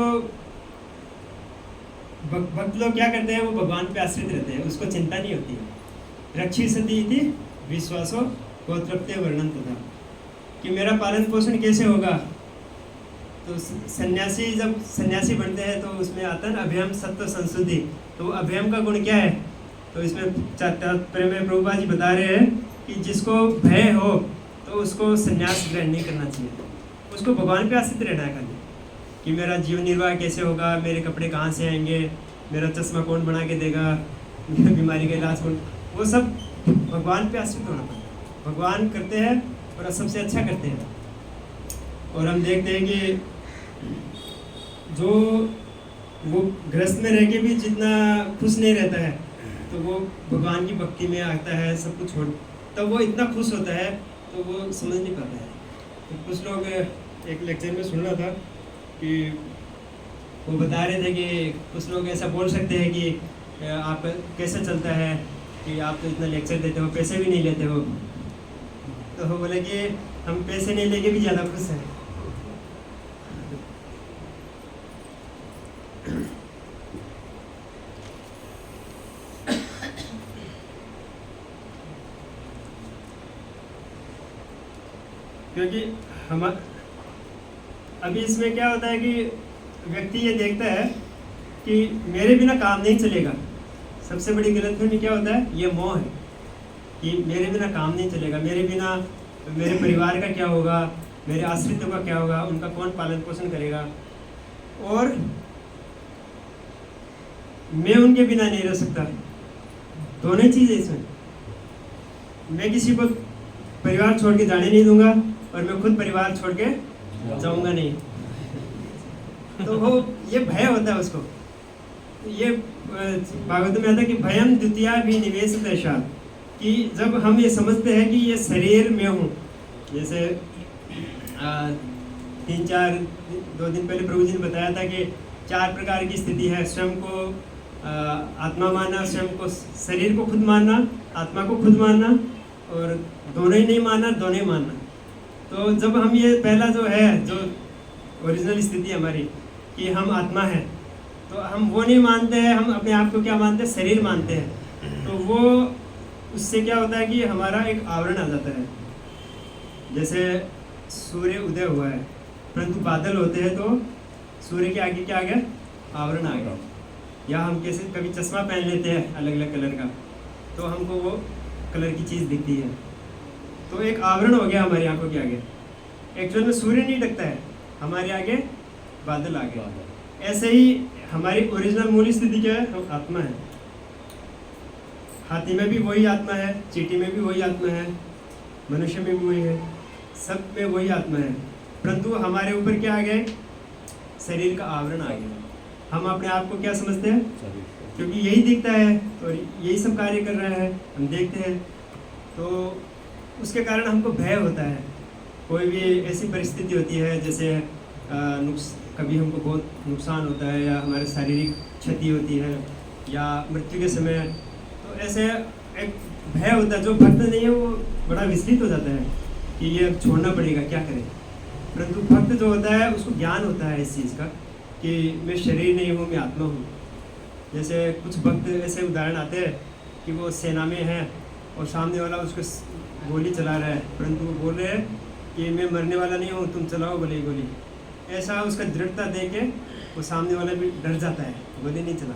भक्त लोग क्या करते हैं, वो भगवान पे आश्रित रहते हैं, उसको चिंता नहीं होती है। रक्षी सती थी विश्वासो गोत्रप्ते वर्णन तथा, कि मेरा पालन पोषण कैसे होगा, तो सन्यासी जब सन्यासी बनते हैं तो उसमें आता है ना अभयम सत्व संशुद्धि। तो अभयम का गुण क्या है? तो इसमें तात्पर्य में प्रभुपाद जी बता रहे हैं कि जिसको भय हो तो उसको सन्यास ग्रहण नहीं करना चाहिए, उसको भगवान पे आश्रित रहना है खाली, कि मेरा जीवन निर्वाह कैसे होगा, मेरे कपड़े कहाँ से आएंगे, मेरा चश्मा कौन बना के देगा, मेरी बीमारी का इलाज कौन, वो सब भगवान पे आश्रित होना पड़ता है। भगवान करते हैं और सबसे अच्छा करते हैं। और हम देखते हैं कि जो वो गृहस्थ में रह के भी जितना खुश नहीं रहता है तो वो भगवान की भक्ति में आता है, सब कुछ छोड़, तब वो इतना खुश होता है तो वो समझ नहीं पाता है। तो कुछ लोग एक लेक्चर में सुन रहा था कि वो बता रहे थे कि कुछ लोग ऐसा बोल सकते हैं कि आप कैसे चलता है कि आप तो इतना लेक्चर देते हो, पैसे भी नहीं लेते हो। तो वो बोले कि हम पैसे नहीं लेके भी ज़्यादा खुश हैं। क्योंकि हम अभी इसमें क्या होता है कि व्यक्ति ये देखता है कि मेरे बिना काम नहीं चलेगा। सबसे बड़ी गलतफहमी क्या होता है? ये मोह है कि मेरे बिना काम नहीं चलेगा, मेरे बिना मेरे परिवार का क्या होगा, मेरे आश्रितों का क्या होगा, उनका कौन पालन पोषण करेगा, और मैं उनके बिना नहीं रह सकता। दोनों ही चीज़ें इसमें, मैं किसी को परिवार छोड़ के जाने नहीं दूंगा और मैं खुद परिवार छोड़ के जाऊंगा नहीं। तो वो ये भय होता है उसको। ये भागवत में आता है कि भयम द्वितीया भी निवेश दशा, कि जब हम ये समझते हैं कि ये शरीर में हूँ, जैसे 2 दिन पहले प्रभु जी ने बताया था कि 4 प्रकार की स्थिति है। स्वयं को आत्मा मानना, स्वयं को शरीर को खुद मानना, आत्मा को खुद मानना, और दोनों ही नहीं मानना, दोनों ही मानना। तो जब हम ये पहला जो है, जो ओरिजिनल स्थिति हमारी कि हम आत्मा है, तो हम वो नहीं मानते हैं, हम अपने आप को क्या मानते हैं? शरीर मानते हैं। तो वो उससे क्या होता है कि हमारा एक आवरण आ जाता है। जैसे सूर्य उदय हुआ है, परंतु बादल होते हैं तो सूर्य के आगे क्या आ गया? आवरण आ गया। या हम कैसे कभी चश्मा पहन लेते हैं अलग अलग कलर का, तो हमको वो कलर की चीज़ दिखती है, तो एक आवरण हो गया हमारी आंखों के आगे। एक्चुअल में सूर्य नहीं ढकता है, हमारे आगे बादल आ गए। ऐसे ही हमारी ओरिजिनल मूल स्थिति क्या है? हम आत्मा है। हाथी में भी वही आत्मा है, चींटी में भी वही आत्मा है, मनुष्य में भी वही है, सब में वही आत्मा है। परंतु हमारे ऊपर क्या आ गए? शरीर का आवरण आ गया। हम अपने आप को क्या समझते हैं? क्योंकि यही दिखता है और यही सब कार्य कर रहा है, हम देखते हैं, तो उसके कारण हमको भय होता है। कोई भी ऐसी परिस्थिति होती है जैसे कभी हमको बहुत नुकसान होता है, या हमारे शारीरिक क्षति होती है, या मृत्यु के समय, तो ऐसे एक भय होता है। जो भक्त नहीं है वो बड़ा विचलित हो जाता है कि ये छोड़ना पड़ेगा, क्या करें। परंतु भक्त जो होता है उसको ज्ञान होता है इस चीज़ का कि मैं शरीर नहीं हूँ, मैं आत्मा हूँ। जैसे कुछ भक्त ऐसे उदाहरण आते हैं कि वो सेना में है और सामने वाला उसको गोली चला रहा है, परंतु वो बोल रहे हैं कि मैं मरने वाला नहीं हूँ, तुम चलाओ गोली गोली। ऐसा उसका दृढ़ता देख के वो सामने वाला भी डर जाता है, गोली नहीं चला।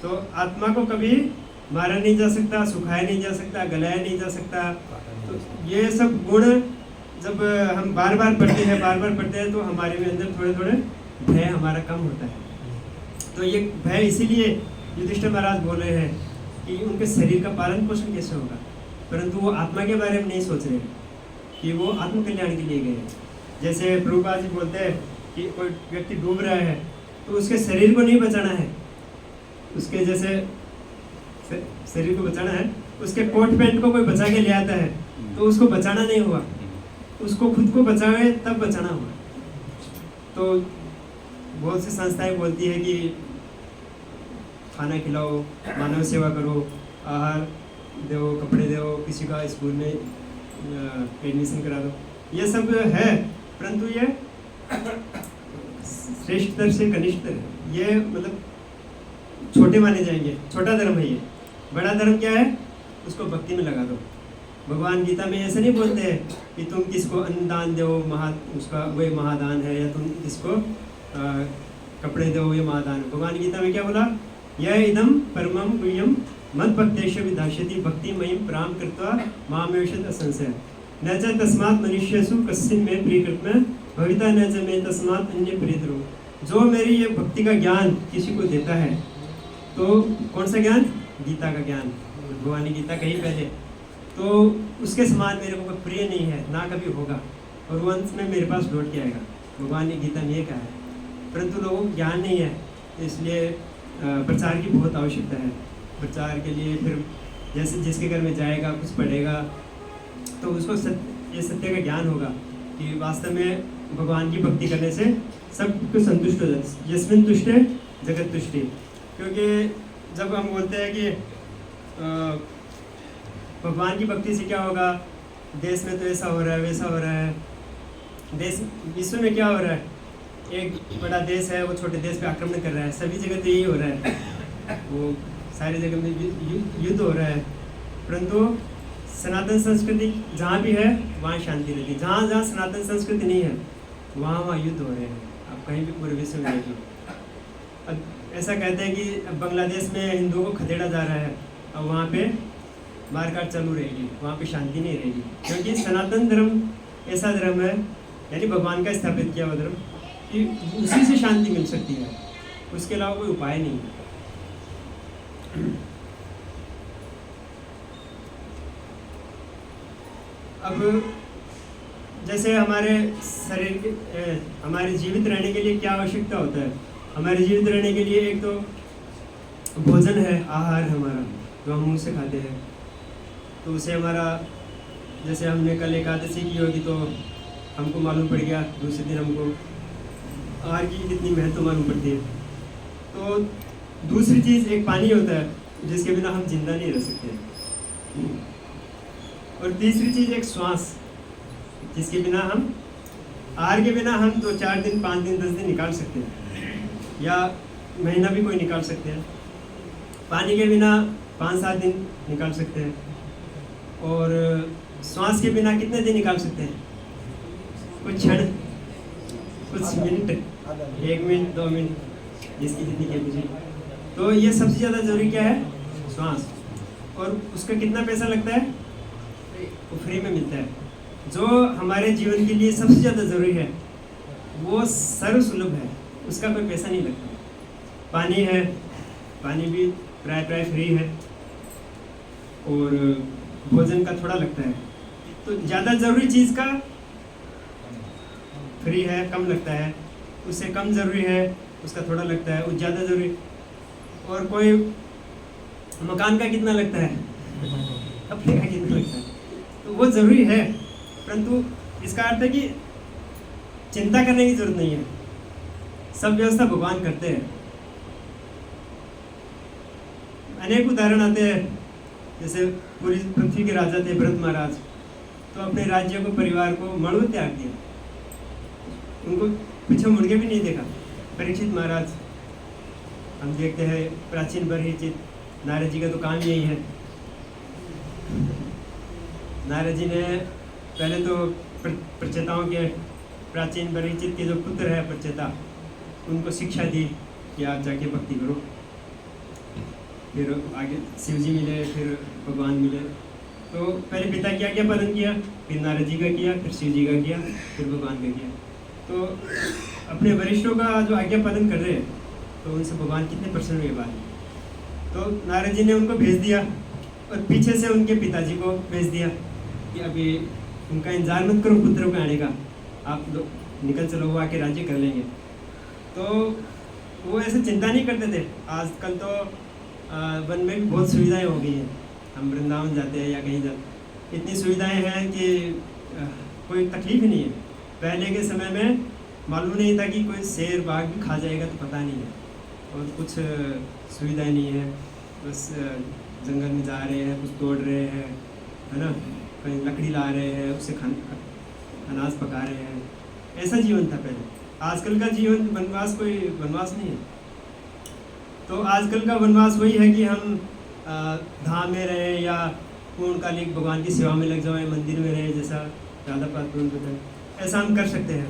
तो आत्मा को कभी मारा नहीं जा सकता, सुखाया नहीं जा सकता, गलाया नहीं जा सकता। तो ये सब गुण जब हम बार बार पढ़ते हैं तो हमारे में अंदर थोड़े थोड़े भय हमारा कम होता है। तो ये भय इसीलिए युधिष्ठिर महाराज बोल रहे हैं कि उनके शरीर का पालन पोषण कैसे होगा, परंतु वो आत्मा के बारे में नहीं सोच रहे कि वो आत्म कल्याण के लिए गए हैं। जैसे प्रभुपाद जी बोलते हैं कि कोई व्यक्ति डूब रहा है तो उसके शरीर को नहीं बचाना है, उसके जैसे शरीर को बचाना है, उसके कोट पैंट को कोई बचा के ले आता है तो उसको बचाना नहीं हुआ, उसको खुद को बचावे तब बचाना हुआ। तो बहुत सी संस्थाएं बोलती है कि खाना खिलाओ, मानव सेवा करो, आहार दो, कपड़े दो, किसी का स्कूल में एडमिशन करा दो, ये सब है, परंतु ये श्रेष्ठतर से कनिष्ठतर है। ये मतलब छोटे माने जाएंगे, छोटा धर्म है ये। बड़ा धर्म क्या है? उसको भक्ति में लगा दो। भगवान गीता में ऐसे नहीं बोलते हैं कि तुम किसको अन्नदान दो, उसका वही महादान है, या तुम किसको कपड़े दो, ये महादान है। भगवान गीता में क्या बोला? यह इदम परमम गुह्यम मद भक्तेश विधास्यति भक्ति महिम प्राम कृत्वा मामेवशत असंशय न च तस्मात् मनुष्यसु कस्मिन् मे प्रियकृत्म भविता न च मे तस्मात् अन्य प्रियतरो। जो मेरी ये भक्ति का ज्ञान किसी को देता है, तो कौन सा ज्ञान? गीता का ज्ञान। भगवान ने गीता कही पहले, तो उसके समान मेरे को प्रिय नहीं है, ना कभी होगा, और वो अंत में मेरे पास लौट के आएगा। भगवान ने गीता में ये कहा है, परंतु लोगों को ज्ञान नहीं है, इसलिए प्रचार की बहुत आवश्यकता है। प्रचार के लिए फिर जैसे जिसके घर में जाएगा, कुछ पढ़ेगा, तो उसको ये सत्य का ज्ञान होगा कि वास्तव में भगवान की भक्ति करने से सब कुछ संतुष्ट हो जाए। यस्मिन् तुष्टे जगत तुष्टि। क्योंकि जब हम बोलते हैं कि भगवान की भक्ति से क्या होगा, देश में तो ऐसा हो रहा है, वैसा हो रहा है, देश विश्व में क्या हो रहा है, एक बड़ा देश है वो छोटे देश पे आक्रमण कर रहा है, सभी जगह तो यही हो रहा है, वो सारी जगह में युद्ध हो रहा है। परंतु सनातन संस्कृति जहाँ भी है वहाँ शांति रहती है। जहाँ जहाँ सनातन संस्कृति नहीं है वहाँ वहाँ युद्ध हो रहे हैं। आप कहीं भी पूरे विश्व में देखिए। अब ऐसा कहते हैं कि अब बांग्लादेश में हिंदुओं को खदेड़ा जा रहा है, अब वहाँ पे मारकाट चालू रहेगी, वहाँ पे शांति नहीं रहेगी, क्योंकि सनातन धर्म ऐसा धर्म है, यानी भगवान का स्थापित किया हुआ धर्म, कि उसी से शांति मिल सकती है, उसके अलावा कोई उपाय नहीं है। अब जैसे हमारे शरीर के हमारे जीवित रहने के लिए क्या आवश्यकता होता है? हमारे जीवित रहने के लिए एक तो भोजन है, आहार हमारा जो हम मुँह से खाते हैं, तो उसे हमारा, जैसे हमने कल एकादशी की होगी तो हमको मालूम पड़ गया, दूसरे दिन हमको आहार की कितनी महत्व मालूम पड़ती है। तो दूसरी चीज़ एक पानी होता है जिसके बिना हम जिंदा नहीं रह सकते, और तीसरी चीज़ एक श्वास, जिसके बिना हम, आहार के बिना हम तो 4 दिन 5 दिन 10 दिन निकाल सकते हैं, या महीना भी कोई निकाल सकते हैं। पानी के बिना 5-7 दिन निकाल सकते हैं, और श्वास के बिना कितने दिन निकाल सकते हैं? कुछ क्षण, कुछ मिनट, 1 मिनट 2 मिनट, जिसकी जितनी कैपेसिटी। तो ये सबसे ज़्यादा जरूरी क्या है? श्वास। और उसका कितना पैसा लगता है? वो फ्री में मिलता है। जो हमारे जीवन के लिए सबसे ज़्यादा ज़रूरी है वो सर्वसुलभ है, उसका कोई पैसा नहीं लगता। पानी है, पानी भी प्राय फ्री है, और भोजन का थोड़ा लगता है। तो ज़्यादा ज़रूरी चीज़ का फ्री है, कम लगता है, उससे कम ज़रूरी है उसका थोड़ा लगता है, वो ज़्यादा ज़रूरी। और कोई मकान का कितना लगता है, कपड़े का कितना लगता है, तो वो ज़रूरी है, परंतु इसका अर्थ है कि चिंता करने की जरूरत नहीं है, सब व्यवस्था भगवान करते हैं। अनेक उदाहरण आते हैं, जैसे पूरी पृथ्वी के राजा थे भरत महाराज, तो अपने राज्य को, परिवार को मणु त्याग दिया, उनको पीछे मुड़ के भी नहीं देखा। परीक्षित महाराज, हम देखते हैं प्राचीन बरहिचित, नारद जी का तो काम यही है। नारद जी ने पहले तो प्रचेताओं के, प्राचीन बरहिचित के जो पुत्र है प्रचेता, उनको शिक्षा दी कि आप जाके भक्ति करो। फिर आगे शिव जी मिले, फिर भगवान मिले। तो पहले पिता की आज्ञा पालन किया, फिर नारद जी का किया, फिर शिव जी का किया, फिर भगवान का किया। तो अपने वरिष्ठों का जो आज्ञा पालन कर रहे हैं, तो उनसे भगवान कितने प्रसन्न हुए बाद। तो नारद जी ने उनको भेज दिया, और पीछे से उनके पिताजी को भेज दिया कि अभी उनका इंतजार मत करो पुत्रों के आने का, आप निकल चलो, वो आके राज्य कर लेंगे। तो वो ऐसे चिंता नहीं करते थे। आजकल तो वन में भी बहुत सुविधाएं हो गई हैं, हम वृंदावन जाते हैं या कहीं जाते, इतनी सुविधाएं हैं कि कोई तकलीफ ही नहीं है। पहले के समय में मालूम नहीं था कि कोई शेर बाघ भी खा जाएगा तो पता नहीं है, और कुछ सुविधाएं नहीं है, बस जंगल में जा रहे हैं, कुछ तोड़ रहे हैं, है ना, कहीं लकड़ी ला रहे हैं, उससे अनाज पका रहे हैं। ऐसा जीवन था पहले। आजकल का जीवन वनवास कोई वनवास नहीं है। तो आजकल का वनवास वही है कि हम धाम में रहें या पूर्णकालिक भगवान की सेवा में लग जाओ, मंदिर में रहे, जैसा राधा पाद बताए, ऐसा हम कर सकते हैं।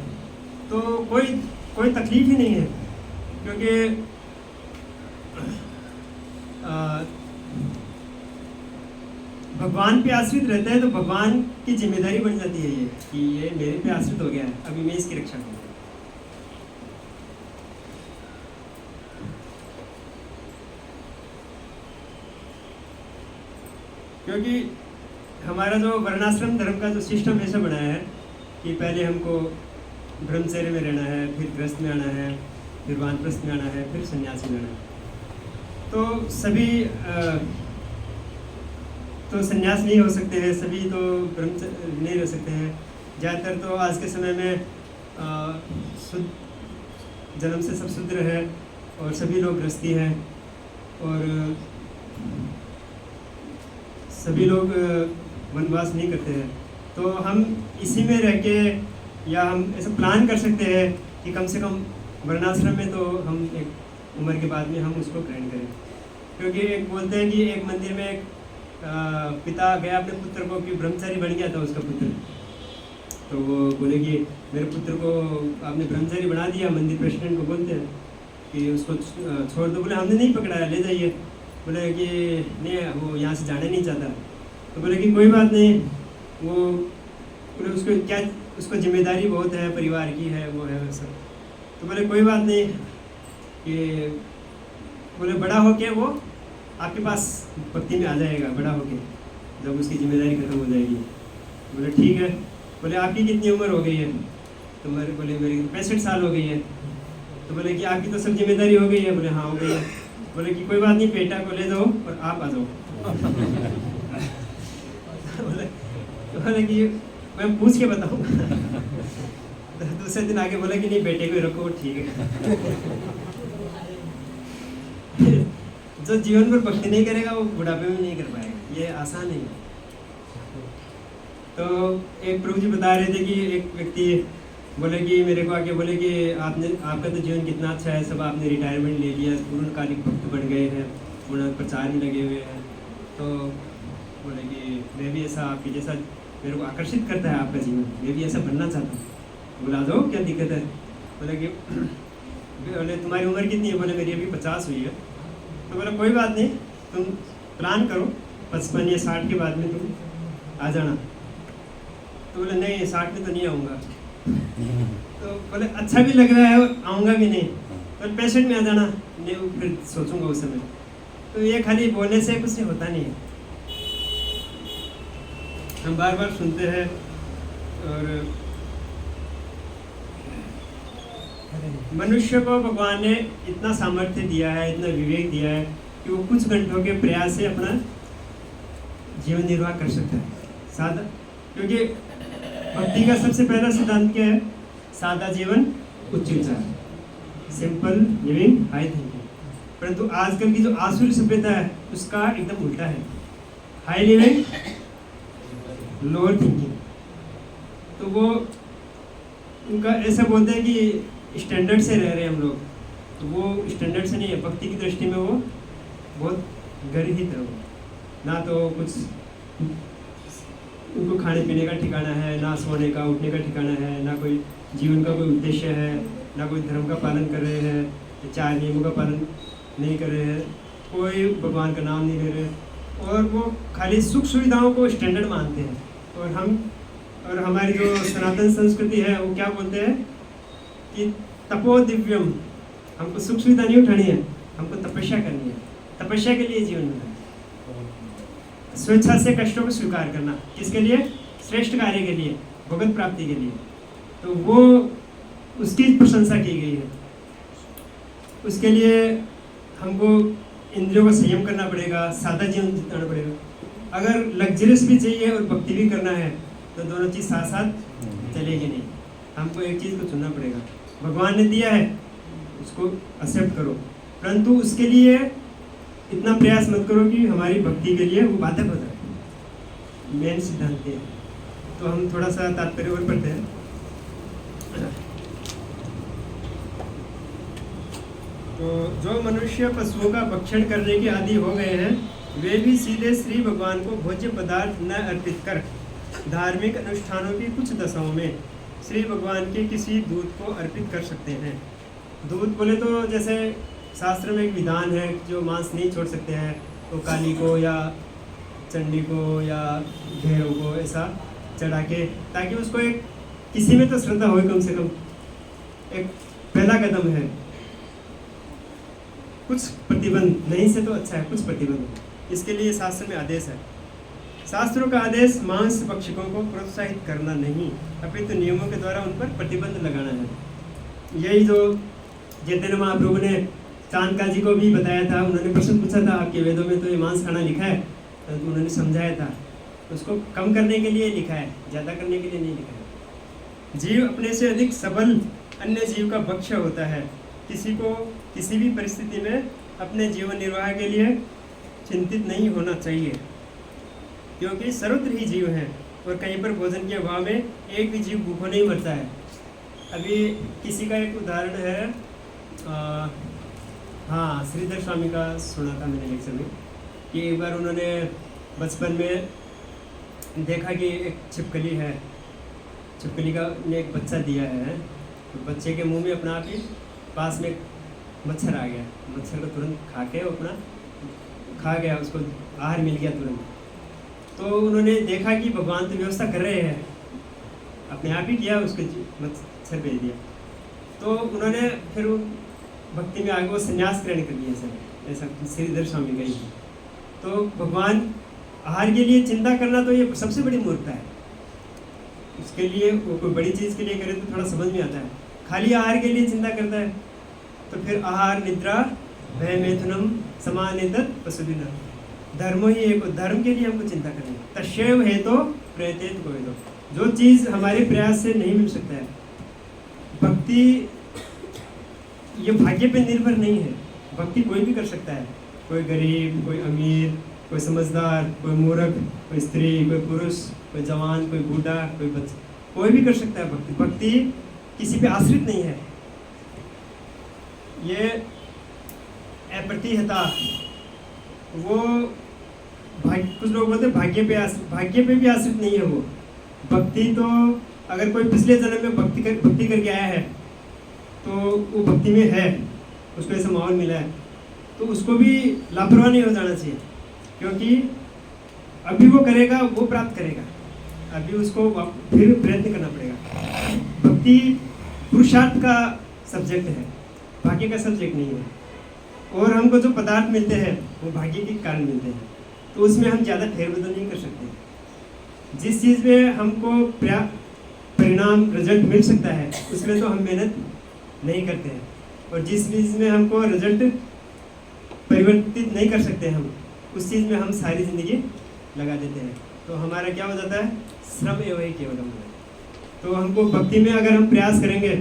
तो कोई तकलीफ ही नहीं है, क्योंकि भगवान पे आश्रित रहता है तो भगवान की जिम्मेदारी बन जाती है ये कि ये मेरे पे आश्रित हो गया है, अभी मैं इसकी रक्षा करूँ। क्योंकि हमारा जो वर्णाश्रम धर्म का जो सिस्टम ऐसा बनाया है कि पहले हमको ब्रह्मचर्य में रहना है, फिर गृहस्थ में आना है, फिर वानप्रस्थ में आना है, फिर सन्यासी में आना है। तो सभी तो सन्यास नहीं हो सकते हैं, सभी तो ब्रह्मचर्य नहीं रह सकते हैं। ज़्यादातर तो आज के समय में शुद्ध जन्म से सब शूद्र है और सभी लोग गृहस्थी हैं और सभी लोग वनवास नहीं करते हैं। तो हम इसी में रह के या हम ऐसा प्लान कर सकते हैं कि कम से कम वर्णाश्रम में तो हम एक उम्र के बाद में हम उसको ग्रहण करें। क्योंकि एक बोलते हैं कि एक मंदिर में एक पिता गया अपने पुत्र को कि ब्रह्मचारी बन गया था उसका पुत्र, तो वो बोले कि मेरे पुत्र को आपने ब्रह्मचारी बना दिया। मंदिर प्रेसिडेंट को बोलते हैं कि उसको छोड़ दो। बोले हमने नहीं पकड़ाया, ले जाइए। बोले कि नहीं, वो यहाँ से जाने नहीं चाहता। तो बोले कि कोई बात नहीं, वो बोले उसको क्या, उसको जिम्मेदारी बहुत है, परिवार की है, वो है सब। तो बोले कोई बात नहीं कि बोले बड़ा होके वो आपके पास भक्ति में आ जाएगा, बड़ा होके जब उसकी जिम्मेदारी खत्म हो जाएगी। बोले ठीक है। बोले आपकी कितनी उम्र हो गई है? तो मेरे बोले मेरी 65 साल हो गई है। तो बोले कि आपकी तो सब जिम्मेदारी हो गई है? बोले हाँ हो गई है। बोले कि कोई बात नहीं, बेटा को ले जाओ और आप आ जाओ। बोले कि मैं पूछ के बताऊँ। दूसरे दिन आगे बोला कि नहीं, बेटे को रखो, ठीक है। जो जीवन भर भक्ति नहीं करेगा वो बुढ़ापे में नहीं कर पाएगा, ये आसान नहीं है। तो एक प्रभु जी बता रहे थे कि एक व्यक्ति बोले कि मेरे को आके बोले कि आपका तो जीवन कितना अच्छा है, सब आपने रिटायरमेंट ले लिया, पूर्णकालिक भक्त बन गए हैं, पूर्ण प्रचार में लगे हुए हैं। तो बोले कि मैं भी ऐसा आपके जैसा, मेरे को आकर्षित करता है आपका जीवन, मैं भी ऐसा बनना चाहता हूँ। बोला जाओ, क्या दिक्कत है? बोले कि बोले तुम्हारी उम्र कितनी है? बोले मेरी अभी 50 हुई है। तो बोला कोई बात नहीं, तुम प्लान करो 55 या 60 के बाद में तुम आ जाना। तो बोले नहीं, 60 में तो नहीं आऊँगा। तो बोले अच्छा भी लग रहा है और आऊँगा भी नहीं, तो 65 में आ जाना। नहीं, फिर सोचूंगा उस समय। तो ये खाली बोलने से कुछ नहीं होता नहीं है, हम बार बार सुनते हैं। और मनुष्य को भगवान ने इतना सामर्थ्य दिया है, इतना विवेक दिया है कि वो कुछ घंटों के प्रयास से अपना जीवन निर्वाह कर सकता है सादा। क्योंकि भक्ति का सबसे पहला सिद्धांत क्या है? सादा जीवन, उच्च विचार, सिंपल लिविंग, हाई थिंकिंग। परंतु आजकल की जो आसुरी सभ्यता है उसका एकदम उल्टा है, हाई लिविंग, लोअर थिंकिंग। तो वो उनका ऐसा बोलते हैं कि स्टैंडर्ड से रह रहे हैं हम लोग, तो वो स्टैंडर्ड से नहीं है। भक्ति की दृष्टि में वो बहुत गर्हित है, वो ना तो कुछ उनको खाने पीने का ठिकाना है, ना सोने का उठने का ठिकाना है, ना कोई जीवन का कोई उद्देश्य है, ना कोई धर्म का पालन कर रहे हैं, 4 नियमों का पालन नहीं कर रहे हैं, कोई भगवान का नाम नहीं ले रहे, और वो खाली सुख सुविधाओं को स्टैंडर्ड मानते हैं। और हमारी जो सनातन संस्कृति है वो क्या बोलते हैं कि तपो दिव्यम, हमको सुख सुविधा नहीं उठानी है, हमको तपस्या करनी है। तपस्या के लिए जीवन में स्वेच्छा से कष्टों को स्वीकार करना, किसके लिए? श्रेष्ठ कार्य के लिए, भगवत प्राप्ति के लिए। तो वो उसकी प्रशंसा की गई है। उसके लिए हमको इंद्रियों का संयम करना पड़ेगा, सादा जीवन जितना पड़ेगा। अगर लग्जरियस भी चाहिए और भक्ति भी करना है तो दोनों चीज़ साथ साथ चलेगी नहीं, हमको एक चीज़ को चुनना पड़ेगा। भगवान ने दिया है उसको एक्सेप्ट करो, परंतु उसके लिए इतना प्रयास मत करो कि हमारी भक्ति के लिए वो बाधक हो जाए। मेन सिद्धांत है। तो हम थोड़ा सा तात्पर्य और पढ़ते हैं। तो जो मनुष्य पशुओं का भक्षण करने के आदी हो गए हैं वे भी सीधे श्री भगवान को भोज्य पदार्थ न अर्पित कर धार्मिक अनुष्ठानों की कुछ दशाओं में श्री भगवान के किसी दूत को अर्पित कर सकते हैं। दूत बोले तो जैसे शास्त्र में एक विधान है जो मांस नहीं छोड़ सकते हैं, तो काली को या चंडी को या भैरव को ऐसा चढ़ा के, ताकि उसको एक किसी में तो श्रद्धा हो कम से कम। एक पहला कदम है, कुछ प्रतिबंध, नहीं से तो अच्छा है कुछ प्रतिबंध, इसके लिए शास्त्र में आदेश है। शास्त्रों का आदेश मांस भक्षकों को प्रोत्साहित करना नहीं, अपितु नियमों के द्वारा उन पर प्रतिबंध लगाना है। यही जो चैतन्य महाप्रभु ने चांदका जी को भी बताया था, उन्होंने प्रश्न पूछा था आपके वेदों में तो ये मांस खाना लिखा है, तो उन्होंने समझाया था उसको कम करने के लिए लिखा है, ज़्यादा करने के लिए नहीं लिखा है। जीव अपने से अधिक सबल अन्य जीव का भक्ष्य होता है। किसी को किसी भी परिस्थिति में अपने जीवन निर्वाह के लिए चिंतित नहीं होना चाहिए, क्योंकि सर्वत्र ही जीव हैं और कहीं पर भोजन के अभाव में एक भी जीव भूखों नहीं मरता है। अभी किसी का एक उदाहरण है, हाँ श्रीधर स्वामी का सुना था मैंने लेक्चर में, कि एक बार उन्होंने बचपन में देखा कि एक छिपकली है, छिपकली का ने एक बच्चा दिया है, तो बच्चे के मुंह में अपना आप ही पास में मच्छर आ गया, मच्छर को तुरंत खा के अपना खा गया, उसको आहार मिल गया तुरंत। तो उन्होंने देखा कि भगवान तो व्यवस्था कर रहे हैं, अपने आप ही किया, उसको मच्छर भेज दिया। तो उन्होंने फिर भक्ति में आगे वो संन्यास ग्रहण कर लिया सर, ऐसा श्रीधर स्वामी का ही। तो भगवान आहार के लिए चिंता करना तो ये सबसे बड़ी मूर्खता है। उसके लिए वो कोई बड़ी चीज़ के लिए करे तो थोड़ा समझ में आता है, खाली आहार के लिए चिंता करता है तो फिर आहार निद्रा भय मैथुनम समानेतत् पशुदिन, धर्म ही एक, धर्म के लिए हमको चिंता करनी है। तस्यैव हेतो प्रयतेत गोविंदो, जो चीज़ हमारे प्रयास से नहीं मिल सकता है। भक्ति ये भाग्य पे निर्भर नहीं है, भक्ति कोई भी कर सकता है, कोई गरीब, कोई अमीर, कोई समझदार, कोई मूर्ख, कोई स्त्री, कोई पुरुष, कोई जवान, कोई बूढ़ा, कोई बच्चा, कोई भी कर सकता है भक्ति। भक्ति किसी पे आश्रित नहीं है। ये अप्रतिहता, वो कुछ लोग बोलते हैं भाग्य पे भी आश्रित नहीं है वो। भक्ति तो अगर कोई पिछले जन्म में भक्ति करके आया है तो वो भक्ति में है, उसको ऐसा माहौल मिला है, तो उसको भी लापरवाह नहीं हो जाना चाहिए, क्योंकि अभी वो करेगा वो प्राप्त करेगा, अभी उसको फिर प्रयत्न करना पड़ेगा। भक्ति पुरुषार्थ का सब्जेक्ट है, भाग्य का सब्जेक्ट नहीं है। और हमको जो पदार्थ मिलते हैं वो भाग्य के कारण मिलते हैं, तो उसमें हम ज़्यादा फेरबदल नहीं कर सकते। जिस चीज़ में हमको परिणाम रिजल्ट मिल सकता है उसमें तो हम मेहनत नहीं करते हैं, और जिस चीज़ में हमको रिजल्ट परिवर्तित नहीं कर सकते हम, उस चीज़ में हम सारी ज़िंदगी लगा देते हैं, तो हमारा क्या हो जाता है, श्रम एवं ही केवलम। तो हमको भक्ति में अगर हम प्रयास करेंगे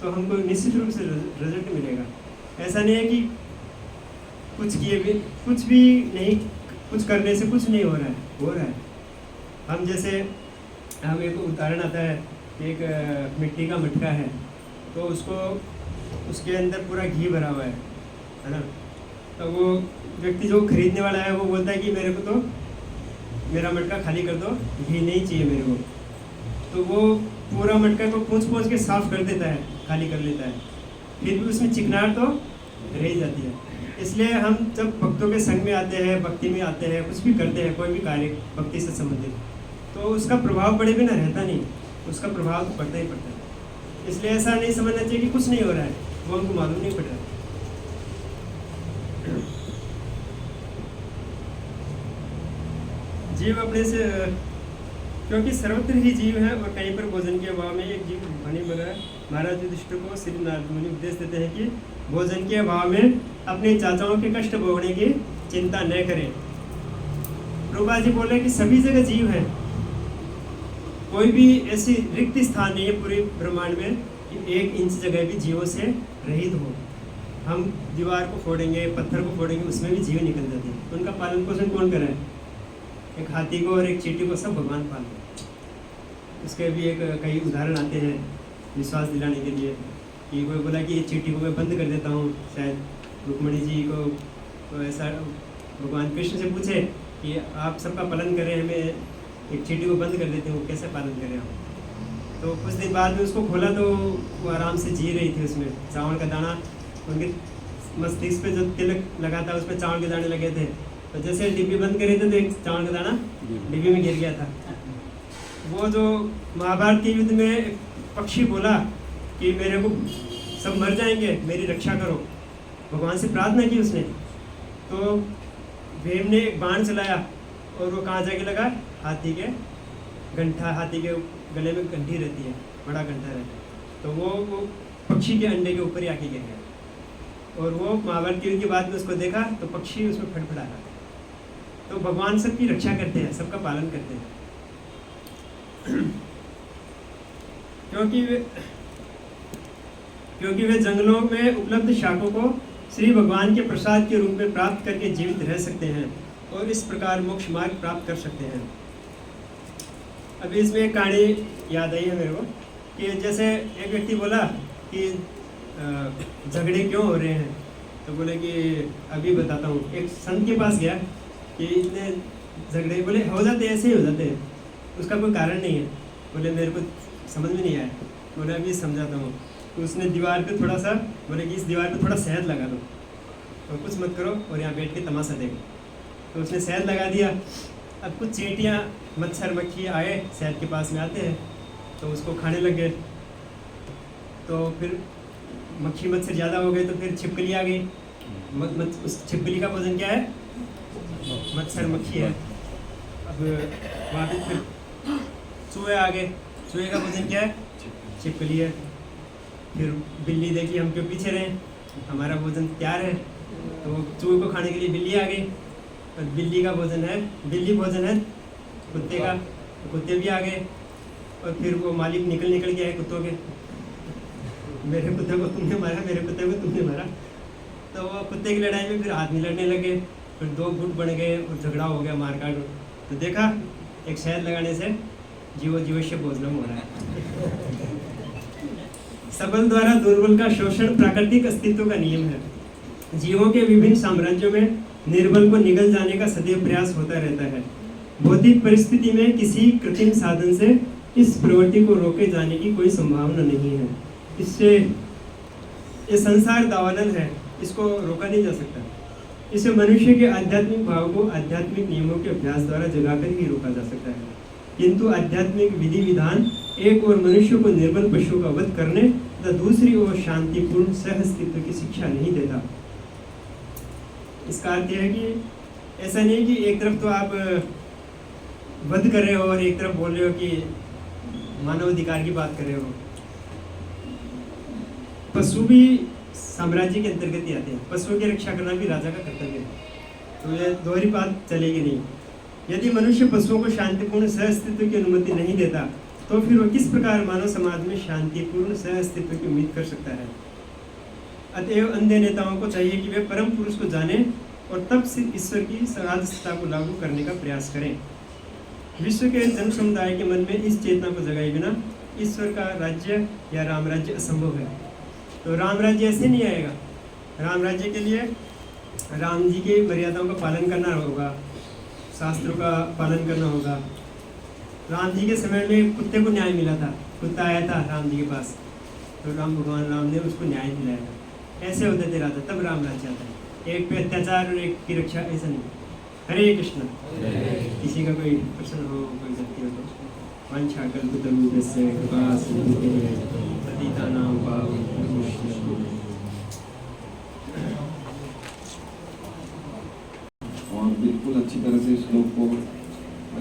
तो हमको निश्चित रूप से रिजल्ट मिलेगा। ऐसा नहीं है कि कुछ किए भी कुछ भी नहीं, कुछ करने से कुछ नहीं हो रहा है। हम जैसे हम एक उदाहरण आता है, एक मिट्टी का मटका है, तो उसके अंदर पूरा घी भरा हुआ है ना, तो वो व्यक्ति जो खरीदने वाला है वो बोलता है कि मेरे को तो मेरा मटका खाली कर दो, घी नहीं चाहिए मेरे को। तो वो पूरा मटका को पूंछ के साफ कर देता है, खाली कर लेता है, फिर भी उसमें चिकनाहट तो रह जाती है। इसलिए हम जब भक्तों के संग में आते हैं, भक्ति में आते हैं, कुछ भी करते हैं, कोई भी कार्य भक्ति से संबंधित, तो उसका प्रभाव पड़े बिना रहता नहीं, उसका प्रभाव तो पड़ता ही पड़ता है। इसलिए ऐसा नहीं समझना चाहिए कि कुछ नहीं हो रहा है, वो हमको मालूम नहीं पड़ रहा है। जीव अपने से, क्योंकि सर्वत्र ही जीव है और कहीं पर भोजन के अभाव में एक जीव भूखा नहीं मरा है। महाराज युधिष्ठिर को श्री नारद मुनि उपदेश देते हैं कि भोजन के अभाव में अपने चाचाओं के कष्ट भोगने की चिंता न करें। प्रभुपाद जी बोले कि सभी जगह जीव है, कोई भी ऐसी रिक्त स्थान नहीं है पूरे ब्रह्मांड में कि 1 इंच जगह भी जीवों से रहित हो। हम दीवार को फोड़ेंगे, पत्थर को फोड़ेंगे, उसमें भी जीव निकल जाते हैं, उनका पालन पोषण कौन कर रहा है? एक हाथी को और एक चींटी को सब भगवान पाल रहे हैं। उसके भी कई उदाहरण आते हैं विश्वास दिलाने के लिए, कि कोई बोला कि ये चींटी को मैं बंद कर देता हूँ, शायद रुक्मणी जी को तो ऐसा भगवान कृष्ण से पूछे कि आप सबका पालन करें, हमें एक चींटी को बंद कर देते हैं, वो कैसे पालन करें हम। तो कुछ दिन बाद में उसको खोला तो वो आराम से जी रही थी, उसमें चावल का दाना, उनके मस्तिष्क पे जो तिलक लगा था उसमें चावल के दाने लगे थे। तो जैसे डिब्बी बंद करे थे तो एक चावल का दाना डिब्बी में गिर गया था। वो जो महाभारत के युद्ध में एक पक्षी बोला कि मेरे को सब मर जाएंगे, मेरी रक्षा करो, भगवान से प्रार्थना की उसने। तो भीम ने एक बाण चलाया और वो कहाँ जाके लगा, हाथी के गंठा, हाथी के गले में गंठी रहती है, बड़ा गंठा रहता है, तो वो पक्षी के अंडे के ऊपर ही आके गिर गया। और वो महाभारत के युद्ध के बाद में उसको देखा तो पक्षी उसमें फटफड़ा रहा। तो भगवान सबकी रक्षा करते हैं, सबका पालन करते हैं। क्योंकि वे जंगलों में उपलब्ध शाखों को श्री भगवान के प्रसाद के रूप में प्राप्त करके जीवित रह सकते हैं और इस प्रकार मोक्ष मार्ग प्राप्त कर सकते हैं। अभी इसमें एक कहानी याद आई है मेरे को कि जैसे एक व्यक्ति बोला कि झगड़े क्यों हो रहे हैं, तो बोले कि अभी बताता हूँ। एक संत के पास गया कि इतने झगड़े, बोले हो जाते ऐसे ही हो जाते हैं, उसका कोई कारण नहीं है। बोले मेरे को समझ में नहीं आया। बोले अभी समझाता हूँ। तो उसने दीवार पे थोड़ा सा, बोले कि इस दीवार पे थोड़ा शहद लगा दो और कुछ मत करो और यहाँ बैठ के तमाशा देखो। तो उसने शहद लगा दिया। अब कुछ चींटियाँ, मच्छर मक्खी आए, शहद के पास में आते हैं तो उसको खाने लग गए। तो फिर मक्खी मच्छर ज़्यादा हो गए तो फिर छिपकली आ गई। उस छिपकली का भोजन क्या है, मच्छर मक्खी है। अब वहाँ पे फिर चूहे आ गए, चूहे का भोजन क्या है, छिपकली है। फिर बिल्ली देखी हम क्यों पीछे रहे, हमारा भोजन तैयार है, तो चूहे को खाने के लिए बिल्ली आ गई। और बिल्ली का भोजन है, बिल्ली भोजन है कुत्ते का, कुत्ते भी आ गए। और फिर वो मालिक निकल के आए कुत्तों के, मेरे कुत्ते को तुमने मारा, मेरे कुत्ते को तुमने मारा। तो वो कुत्ते की लड़ाई में फिर आदमी लड़ने लगे, फिर दो गुट बन गए और झगड़ा हो गया, मारकाट। तो देखा एक शहद लगाने से जीवों भोजनम हो रहा है। सबल द्वारा दुर्बल का शोषण प्राकृतिक अस्तित्व का नियम है। जीवों के विभिन्न साम्राज्यों में निर्बल को निगल जाने का सदैव प्रयास होता रहता है। भौतिक परिस्थिति में किसी कृत्रिम साधन से इस प्रवृत्ति को रोके जाने की कोई संभावना नहीं है। इससे ये संसार दावानल है, इसको रोका नहीं जा सकता। इसे मनुष्य के आध्यात्मिक भाव को आध्यात्मिक नियमों के अभ्यास द्वारा जगाकर ही रोका जा सकता है। किंतु आध्यात्मिक विधि विधान एक और मनुष्य को निर्बल पशु का वध करने तथा दूसरी ओर शांतिपूर्ण सहअस्तित्व की शिक्षा नहीं देता। इसका अर्थ यह है कि ऐसा नहीं कि एक तरफ तो आप वध कर रहे हो और एक तरफ बोल रहे हो कि मानवाधिकार की बात कर रहे हो। पशु भी साम्राज्य के अंतर्गत ही आते हैं, पशुओं की रक्षा करना भी राजा का कर्तव्य है। तो यह दोहरी बात चलेगी नहीं। यदि मनुष्य पशुओं को शांतिपूर्ण सहअस्तित्व की अनुमति नहीं देता तो फिर वह किस प्रकार मानव समाज में शांतिपूर्ण सहअस्तित्व की उम्मीद कर सकता है। अतएव अंधे नेताओं को चाहिए कि वे परम पुरुष को जाने और तब से ईश्वर की सदास्यता को लागू करने का प्रयास करें। विश्व के जन समुदाय के मन में इस चेतना को जगाए बिना ईश्वर का राज्य या राम राज्य असंभव है। तो राम राज्य ऐसे नहीं आएगा। राम राज्य के लिए राम जी की मर्यादाओं का पालन करना होगा, शास्त्रों का पालन करना होगा। राम जी के समय में कुत्ते को न्याय मिला था, कुत्ता आया था राम जी के पास, तो भगवान राम ने उसको न्याय दिलाया था। ऐसे होते थे राजा, तब राम राज्य आता है। एक पे अत्याचार और एक की रक्षा, ऐसा नहीं। हरे कृष्ण। किसी का कोई प्रश्न हो, कोई व्यक्ति हो तो वांछा कल्पतरुभ्यस्य कृपा सिन्धुभ्यः पतितानां पावनेभ्यो। और बिल्कुल अच्छी तरह से श्लोक को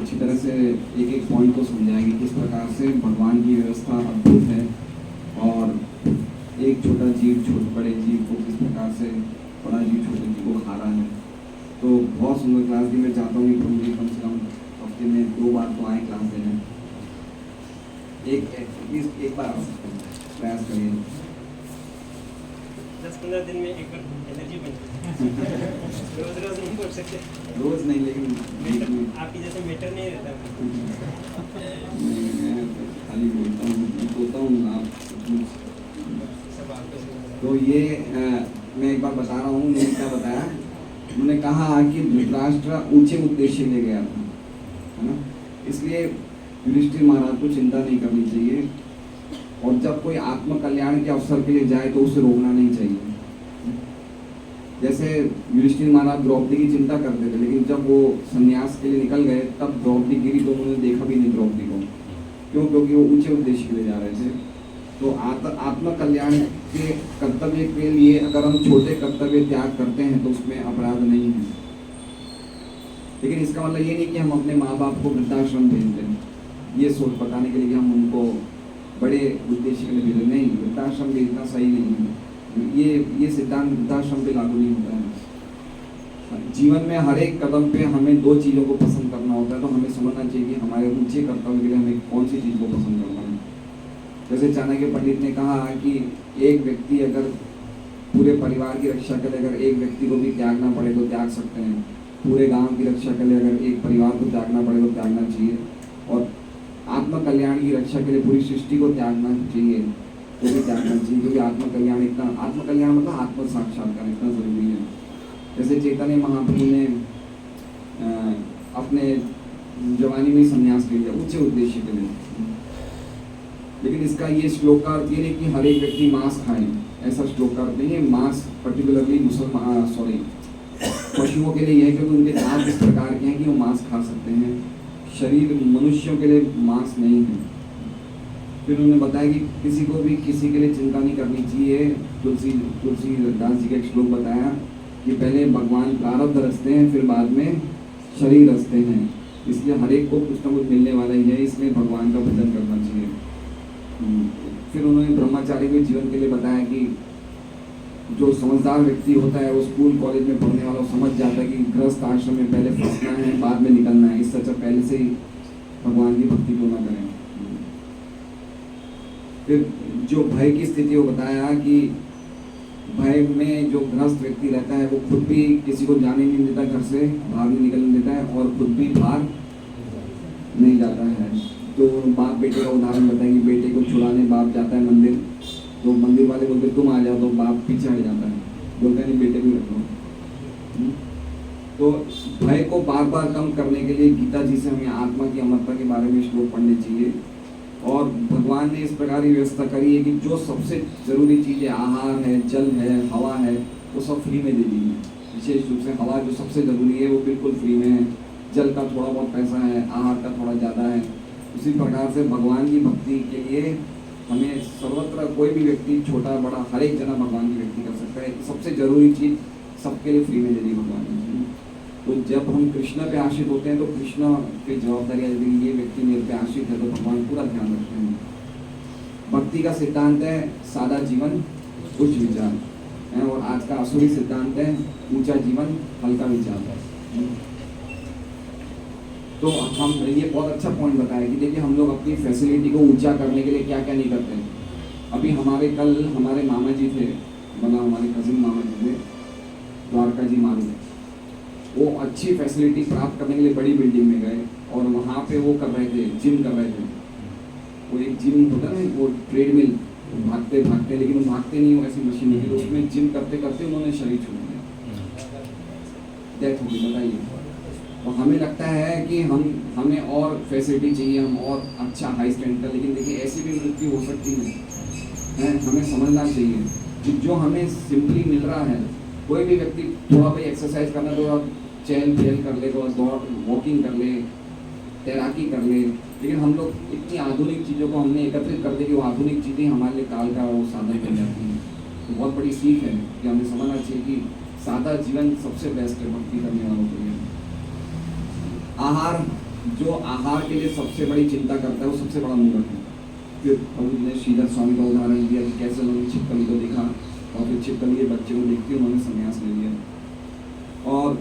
अच्छी तरह से एक एक पॉइंट को समझाएंगे किस प्रकार से भगवान की व्यवस्था अद्भुत है और एक छोटा जीव बड़े जीव को किस प्रकार से बड़ा जीव छोटे जीव को खा रहा है। तो बहुत सुंदर क्लास दी। मैं चाहता हूँ कि मुझे कम से कम हफ्ते में 2 बार तो आए क्लास देने। एक बार आ सकते हैं, प्रयास करिए। 10-15 दिन में एक बार एनर्जी बन रोज नहीं बोल सकते, रोज नहीं, लेकिन आपकी जैसे मीटर नहीं रहता। मैं खाली बोलता हूँ आप। तो ये मैं एक बार बता रहा हूँ, मैंने क्या बताया, उन्होंने कहा कि धृतराष्ट्र ऊंचे उद्देश्य ले गया था, है ना। इसलिए युधिष्ठिर महाराज को चिंता नहीं करनी चाहिए, और जब कोई आत्म कल्याण के अवसर के लिए जाए तो उसे रोकना नहीं चाहिए। जैसे युधिष्ठिर महाराज द्रौपदी की चिंता करते थे, लेकिन जब वो संन्यास के लिए निकल गए तब द्रौपदी गिरी तो उन्होंने देखा भी नहीं द्रौपदी को। क्यों? क्योंकि वो ऊंचे उद्देश्य के लिए जा रहे थे। तो आत्म कल्याण के कर्तव्य के लिए अगर हम छोटे कर्तव्य त्याग करते हैं तो उसमें अपराध नहीं है। लेकिन इसका मतलब ये नहीं कि हम अपने माँ बाप को वृद्धाश्रम भेज दें, ये सोच बताने के लिए कि हम उनको बड़े उद्देश्य के लिए भेजें। नहीं, वृद्धाश्रम भेजना सही नहीं है। ये सिद्धांत वृद्धाश्रम पे लागू नहीं होता है। जीवन में हर एक कदम पे हमें दो चीज़ों को पसंद करना होता है, तो हमें समझना चाहिए कि हमारे ऊंचे कर्तव्य के लिए हमें कौन सी चीज़ को पसंद करना है। जैसे चाणक्य पंडित ने कहा कि एक व्यक्ति अगर पूरे परिवार की रक्षा के लिए अगर एक व्यक्ति को भी त्यागना पड़े तो त्याग सकते हैं, पूरे गांव की रक्षा के लिए अगर एक परिवार को त्यागना पड़े तो त्यागना चाहिए, और आत्म कल्याण की रक्षा के लिए पूरी सृष्टि को त्यागना चाहिए तो भी त्यागना चाहिए। क्योंकि आत्म कल्याण मतलब आत्म साक्षात्कार इतना जरूरी है। जैसे चैतन्य महाप्रभु ने अपने जवानी में संन्यास ले लिया ऊंचे उद्देश्य के लिए, लेकिन इसका ये श्लोक का अर्थ ये नहीं कि हर एक व्यक्ति मांस खाए, ऐसा श्लोक का अर्थ नहीं है। मांस पर्टिकुलरली पशुओं के लिए है, क्योंकि उनके दांत इस प्रकार के हैं कि वो मांस खा सकते हैं। शरीर मनुष्यों के लिए मांस नहीं है। फिर उन्होंने बताया कि किसी को भी किसी के लिए चिंता नहीं करनी चाहिए। तुलसीदास जी का एक श्लोक बताया कि पहले भगवान प्रारब्ध रचते हैं, फिर बाद में शरीर रचते हैं, इसलिए हर एक को कुछ ना कुछ मिलने वाला ही है, इसलिए भगवान का भजन करना चाहिए। फिर उन्होंने ब्रह्मचारी के जीवन के लिए बताया कि जो समझदार व्यक्ति होता है वो स्कूल कॉलेज में पढ़ने वाला समझ जाता है कि गृहस्थ आश्रम में पहले फंसना है बाद में निकलना है, इससे अच्छा पहले से ही भगवान की भक्ति क्यों ना करें। फिर जो भय की स्थिति को बताया कि भय में जो गृहस्थ व्यक्ति रहता है वो खुद भी किसी को जाने नहीं देता, घर से बाहर नहीं निकलने देता है, और खुद भी बाहर नहीं जाता है। तो बाप बेटे का उदाहरण बताएं कि बेटे को छुड़ाने बाप जाता है मंदिर, तो मंदिर वाले बोलते तुम आ जाओ, तो बाप पीछे हट जाता है, बोलता नहीं बेटे भी रखो। तो भय को बार बार कम करने के लिए गीता जी से हमें आत्मा की अमरता के बारे में श्लोक पढ़ने चाहिए। और भगवान ने इस प्रकार की व्यवस्था करी है कि जो सबसे ज़रूरी चीज़ें आहार है, जल है, हवा है, वो सब फ्री में दे दी है। विशेष रूप से हवा जो सबसे ज़रूरी है वो बिल्कुल फ्री में है, जल का थोड़ा बहुत पैसा है, आहार का थोड़ा ज़्यादा है। उसी प्रकार से भगवान की भक्ति के लिए हमें सर्वत्र कोई भी व्यक्ति छोटा बड़ा हर एक जना भगवान की भक्ति कर सकता है। सबसे ज़रूरी चीज़ सबके लिए फ्री में दे दी भगवान ने। तो जब हम कृष्ण पे आश्रित होते हैं तो कृष्ण की जवाबदारी है, ये व्यक्ति मेरे पे आश्रित है तो भगवान पूरा ध्यान रखते हैं। भक्ति का सिद्धांत है सादा जीवन उच्च विचार है, और आज का असुरी सिद्धांत है ऊंचा जीवन हल्का विचार। तो हम ये बहुत अच्छा पॉइंट बताया कि देखिए हम लोग अपनी फैसिलिटी को ऊंचा करने के लिए क्या क्या नहीं करते हैं। अभी कल हमारे मामा जी थे, मतलब हमारे कजिन मामा जी थे, द्वारका जी मारू, वो अच्छी फैसिलिटी प्राप्त करने के लिए बड़ी बिल्डिंग में गए और वहाँ पे वो कर रहे थे, जिम कर रहे थे। वो एक जिम होता है ना, वो ट्रेडमिल, भागते भागते, लेकिन वो भागते नहीं, वो ऐसी मशीन है, तो उसमें जिम करते करते उन्होंने शरीर छोड़ दिया, डेथ हो गई। बताइए। तो हमें लगता है कि हमें और फैसिलिटी चाहिए, हम और अच्छा हाई स्टैंड का, लेकिन देखिए ऐसी भी मृत्यु हो सकती है। हमें समझना चाहिए कि जो हमें सिंपली मिल रहा है, कोई भी व्यक्ति थोड़ा भाई एक्सरसाइज करना तो चहल पहल कर ले, थोड़ा दौड़ वॉकिंग कर ले, तैराकी कर ले, लेकिन हम लोग इतनी आधुनिक चीज़ों को हमने एकत्रित कर दी कि वो आधुनिक चीज़ें हमारे लिए काल का वो साधन बन जाती हैं। तो बहुत बड़ी सीख है कि हमें समझना चाहिए कि सादा जीवन सबसे बेस्ट है भक्ति करने वालों के लिए। आहार, जो आहार के लिए सबसे बड़ी चिंता करता है वो सबसे बड़ा मूर्ख है। फिर प्रभु जी ने श्रीधर स्वामी का उदाहरण दिया कि कैसे उन्होंने छिपकली को देखा और फिर छिपकली के बच्चे को देखते उन्होंने संन्यास ले लिया। और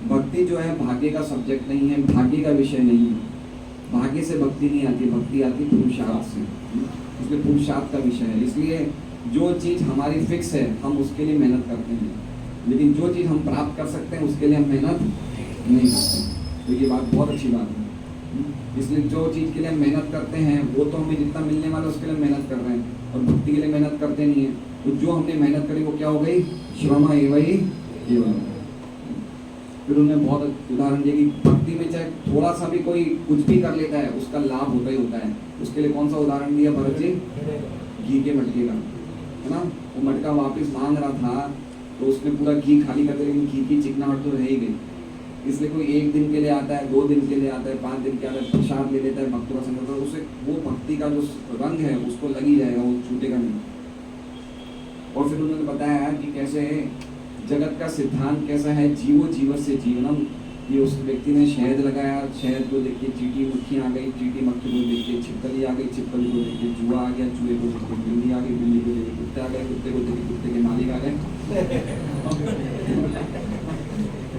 भक्ति जो है भाग्य का सब्जेक्ट नहीं है, भाग्य का विषय नहीं है। भाग्य से भक्ति नहीं आती, भक्ति आती पुरुषार्थ से, इसलिए पुरुषार्थ का विषय है। इसलिए जो चीज़ हमारी फिक्स है हम उसके लिए मेहनत करते हैं, लेकिन जो चीज़ हम प्राप्त कर सकते हैं उसके लिए हम मेहनत नहीं करते। तो ये बात बहुत अच्छी बात है। इसलिए जो चीज़ के लिए हम मेहनत करते हैं वो तो हमें जितना मिलने वाला उसके लिए मेहनत कर रहे हैं, और भक्ति के लिए मेहनत करते नहीं है। तो जो हमने मेहनत करी वो क्या हो गई, श्रम एवं ही एवं। फिर उन्होंने बहुत उदाहरण दिया कि भक्ति में चाहे थोड़ा सा भी कोई कुछ भी कर लेता है उसका लाभ होता ही होता है। उसके लिए कौन सा उदाहरण दिया भरत जी? घी के मटके का, है ना। वो मटका वापस मांग रहा था तो उसने पूरा घी खाली कर दिया, लेकिन घी की चिकनाहट तो रह ही गई। इसलिए कोई 1 दिन के लिए आता है, 2 दिन के लिए आता है, 5 दिन के आता है, प्रसाद ले लेता है, भक्तों का संग करता है, उसे वो भक्ति का जो रंग है उसको लग ही जाएगा, वो छूटेगा नहीं। और फिर उन्होंने बताया कि कैसे जगत का सिद्धांत कैसा है, जीवो जीव से जीवनम। ये उस व्यक्ति ने शहद लगाया, शहद को देख के चींटी मक्खी आ गई, चींटी मक्खी को देख के छिपकली आ गई, छिपकली को देख के चूहा आ गया, चूहे को देख के बिल्ली आ गई, बिल्ली को देख के कुत्ते आ गए, कुत्ते को देख के कुत्ते के मालिक आ गए।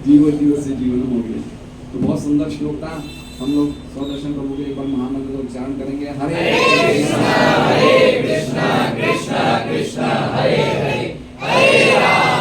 जीवो जीव से जीवनम हो गया। तो बहुत सुंदर श्लोक था। हम लोग स्वदर्शन प्रभु के एक बार महामंत्र का उच्चारण करेंगे। हरे कृष्णा कृष्णा कृष्णा हरे हरे, हरे राम